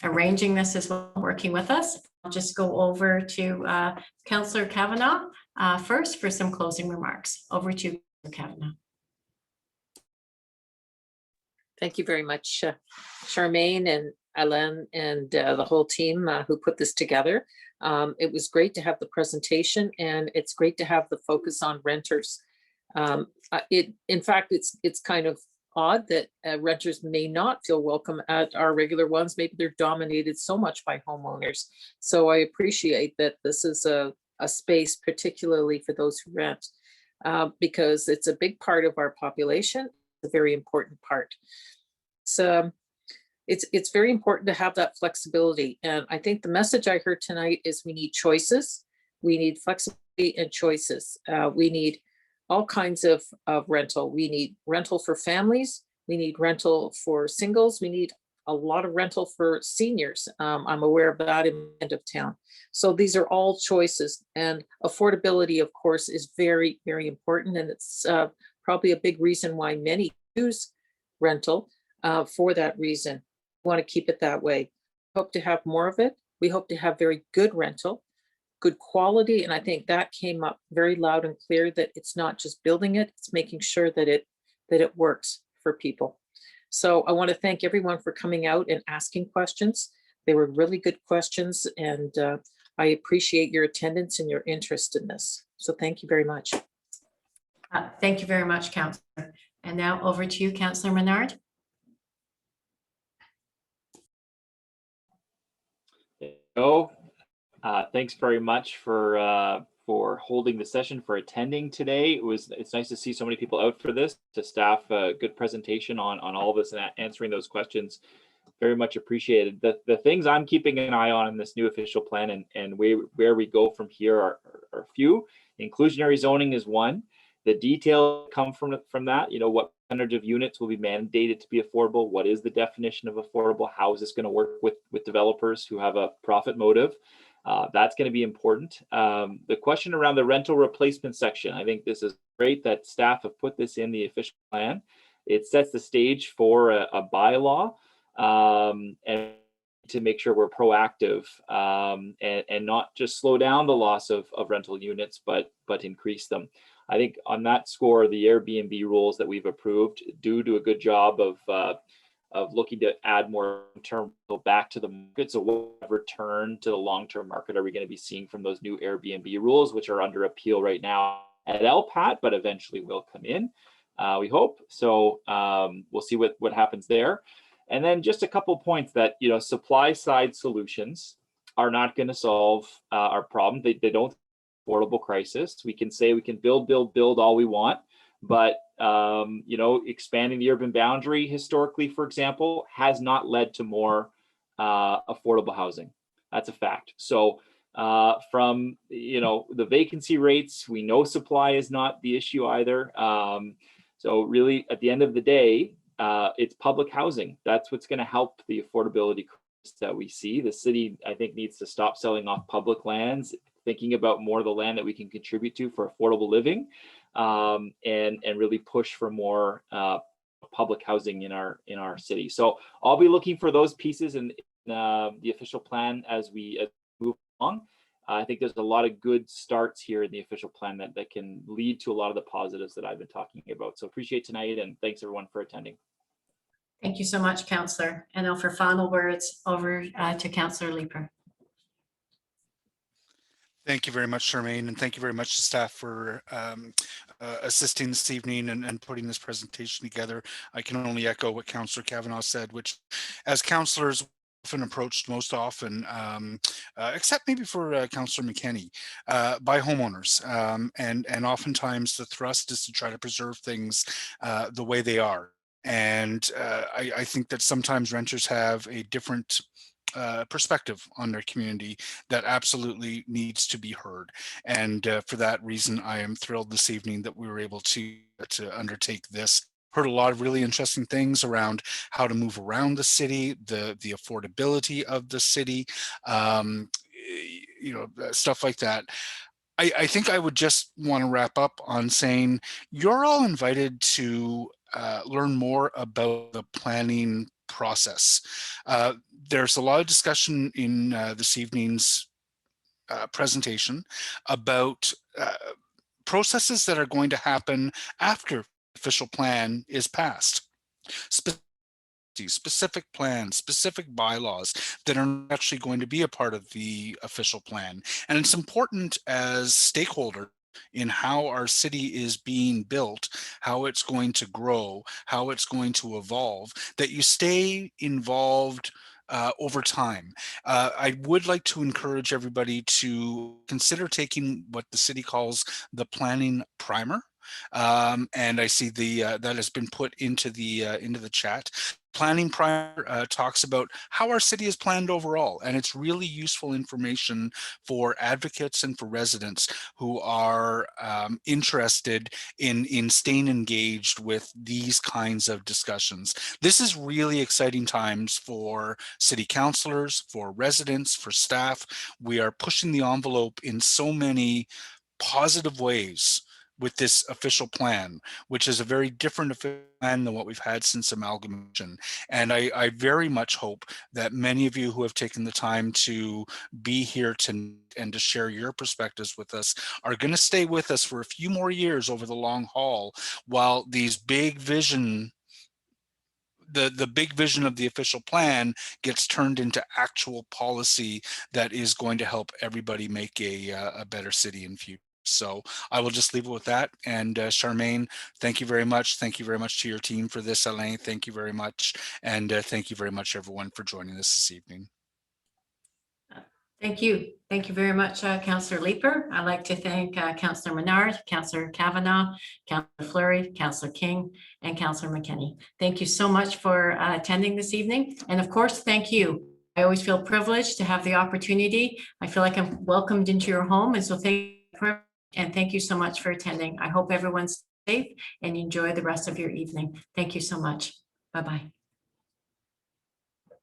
arranging this as well, working with us. I'll just go over to Councillor Kavanagh first for some closing remarks. Over to you, Kavanagh. Thank you very much, Charmaine and Alain and the whole team who put this together. It was great to have the presentation, and it's great to have the focus on renters. In fact, it's kind of odd that renters may not feel welcome at our regular ones. Maybe they're dominated so much by homeowners. So I appreciate that this is a space particularly for those who rent, because it's a big part of our population, a very important part. So it's very important to have that flexibility. And I think the message I heard tonight is we need choices. We need flexibility and choices. We need all kinds of rental. We need rental for families. We need rental for singles. We need a lot of rental for seniors. I'm aware of that in the end of town. So these are all choices, and affordability, of course, is very, very important. And it's probably a big reason why many use rental for that reason. We want to keep it that way. Hope to have more of it. We hope to have very good rental, good quality. And I think that came up very loud and clear, that it's not just building it, it's making sure that it works for people. So I want to thank everyone for coming out and asking questions. They were really good questions, and I appreciate your attendance and your interest in this. So thank you very much. Thank you very much, Councillor. And now over to you, Councillor Menard. Thanks very much for holding the session, for attending today. It's nice to see so many people out for this. To staff, a good presentation on all of this and answering those questions. Very much appreciated. The things I'm keeping an eye on in this new official plan and where we go from here are a few. Inclusionary zoning is one. The detail come from that. You know, what percentage of units will be mandated to be affordable? What is the definition of affordable? How is this going to work with developers who have a profit motive? That's going to be important. The question around the rental replacement section, I think this is great that staff have put this in the official plan. It sets the stage for a bylaw, and to make sure we're proactive and not just slow down the loss of rental units, but increase them. I think on that score, the Airbnb rules that we've approved do a good job of looking to add more term back to the market. So what return to the long-term market are we going to be seeing from those new Airbnb rules, which are under appeal right now at LPAT, but eventually will come in, we hope. So we'll see what happens there. And then just a couple points that, you know, supply side solutions are not going to solve our problem. They don't affordable crisis. We can say we can build all we want, but you know, expanding the urban boundary historically, for example, has not led to more affordable housing. That's a fact. So from, you know, the vacancy rates, we know supply is not the issue either. So really, at the end of the day, it's public housing. That's what's going to help the affordability crisis that we see. The city, I think, needs to stop selling off public lands, thinking about more of the land that we can contribute to for affordable living, and really push for more public housing in our city. So I'll be looking for those pieces in the official plan as we move along. I think there's a lot of good starts here in the official plan that can lead to a lot of the positives that I've been talking about. So appreciate tonight, and thanks everyone for attending. Thank you so much, Councillor. And now for final words, over to Councillor Leiper. Thank you very much, Charmaine, and thank you very much to staff for assisting this evening and putting this presentation together. I can only echo what Councillor Kavanagh said, which as councillors often approached most often, except maybe for Councillor McKenney, by homeowners. And oftentimes the thrust is to try to preserve things the way they are. And I think that sometimes renters have a different perspective on their community that absolutely needs to be heard. And for that reason, I am thrilled this evening that we were able to undertake this. Heard a lot of really interesting things around how to move around the city, the affordability of the city, you know, stuff like that. I think I would just want to wrap up on saying you're all invited to learn more about the planning process. There's a lot of discussion in this evening's presentation about processes that are going to happen after the official plan is passed. Specific plans, specific bylaws that are actually going to be a part of the official plan. And it's important as stakeholders in how our city is being built, how it's going to grow, how it's going to evolve, that you stay involved over time. I would like to encourage everybody to consider taking what the city calls the planning primer. And I see that has been put into the chat. planning prior talks about how our city is planned overall, and it's really useful information for advocates and for residents who are interested in staying engaged with these kinds of discussions. This is really exciting times for city councilors, for residents, for staff. We are pushing the envelope in so many positive ways with this official plan, which is a very different official plan than what we've had since amalgamation. And I very much hope that many of you who have taken the time to be here tonight and to share your perspectives with us are going to stay with us for a few more years over the long haul, while these big vision the big vision of the official plan gets turned into actual policy that is going to help everybody make a better city in future. So I will just leave it with that. And Charmaine, thank you very much. Thank you very much to your team for this. Alain, thank you very much. And thank you very much, everyone, for joining us this evening. Thank you. Thank you very much, Councillor Leiper. I'd like to thank Councillor Menard, Councillor Kavanagh, Councillor Fleury, Councillor King, and Councillor McKenney. Thank you so much for attending this evening. And of course, thank you. I always feel privileged to have the opportunity. I feel like I'm welcomed into your home. And so thank you so much for attending. I hope everyone's safe and enjoy the rest of your evening. Thank you so much. Bye-bye.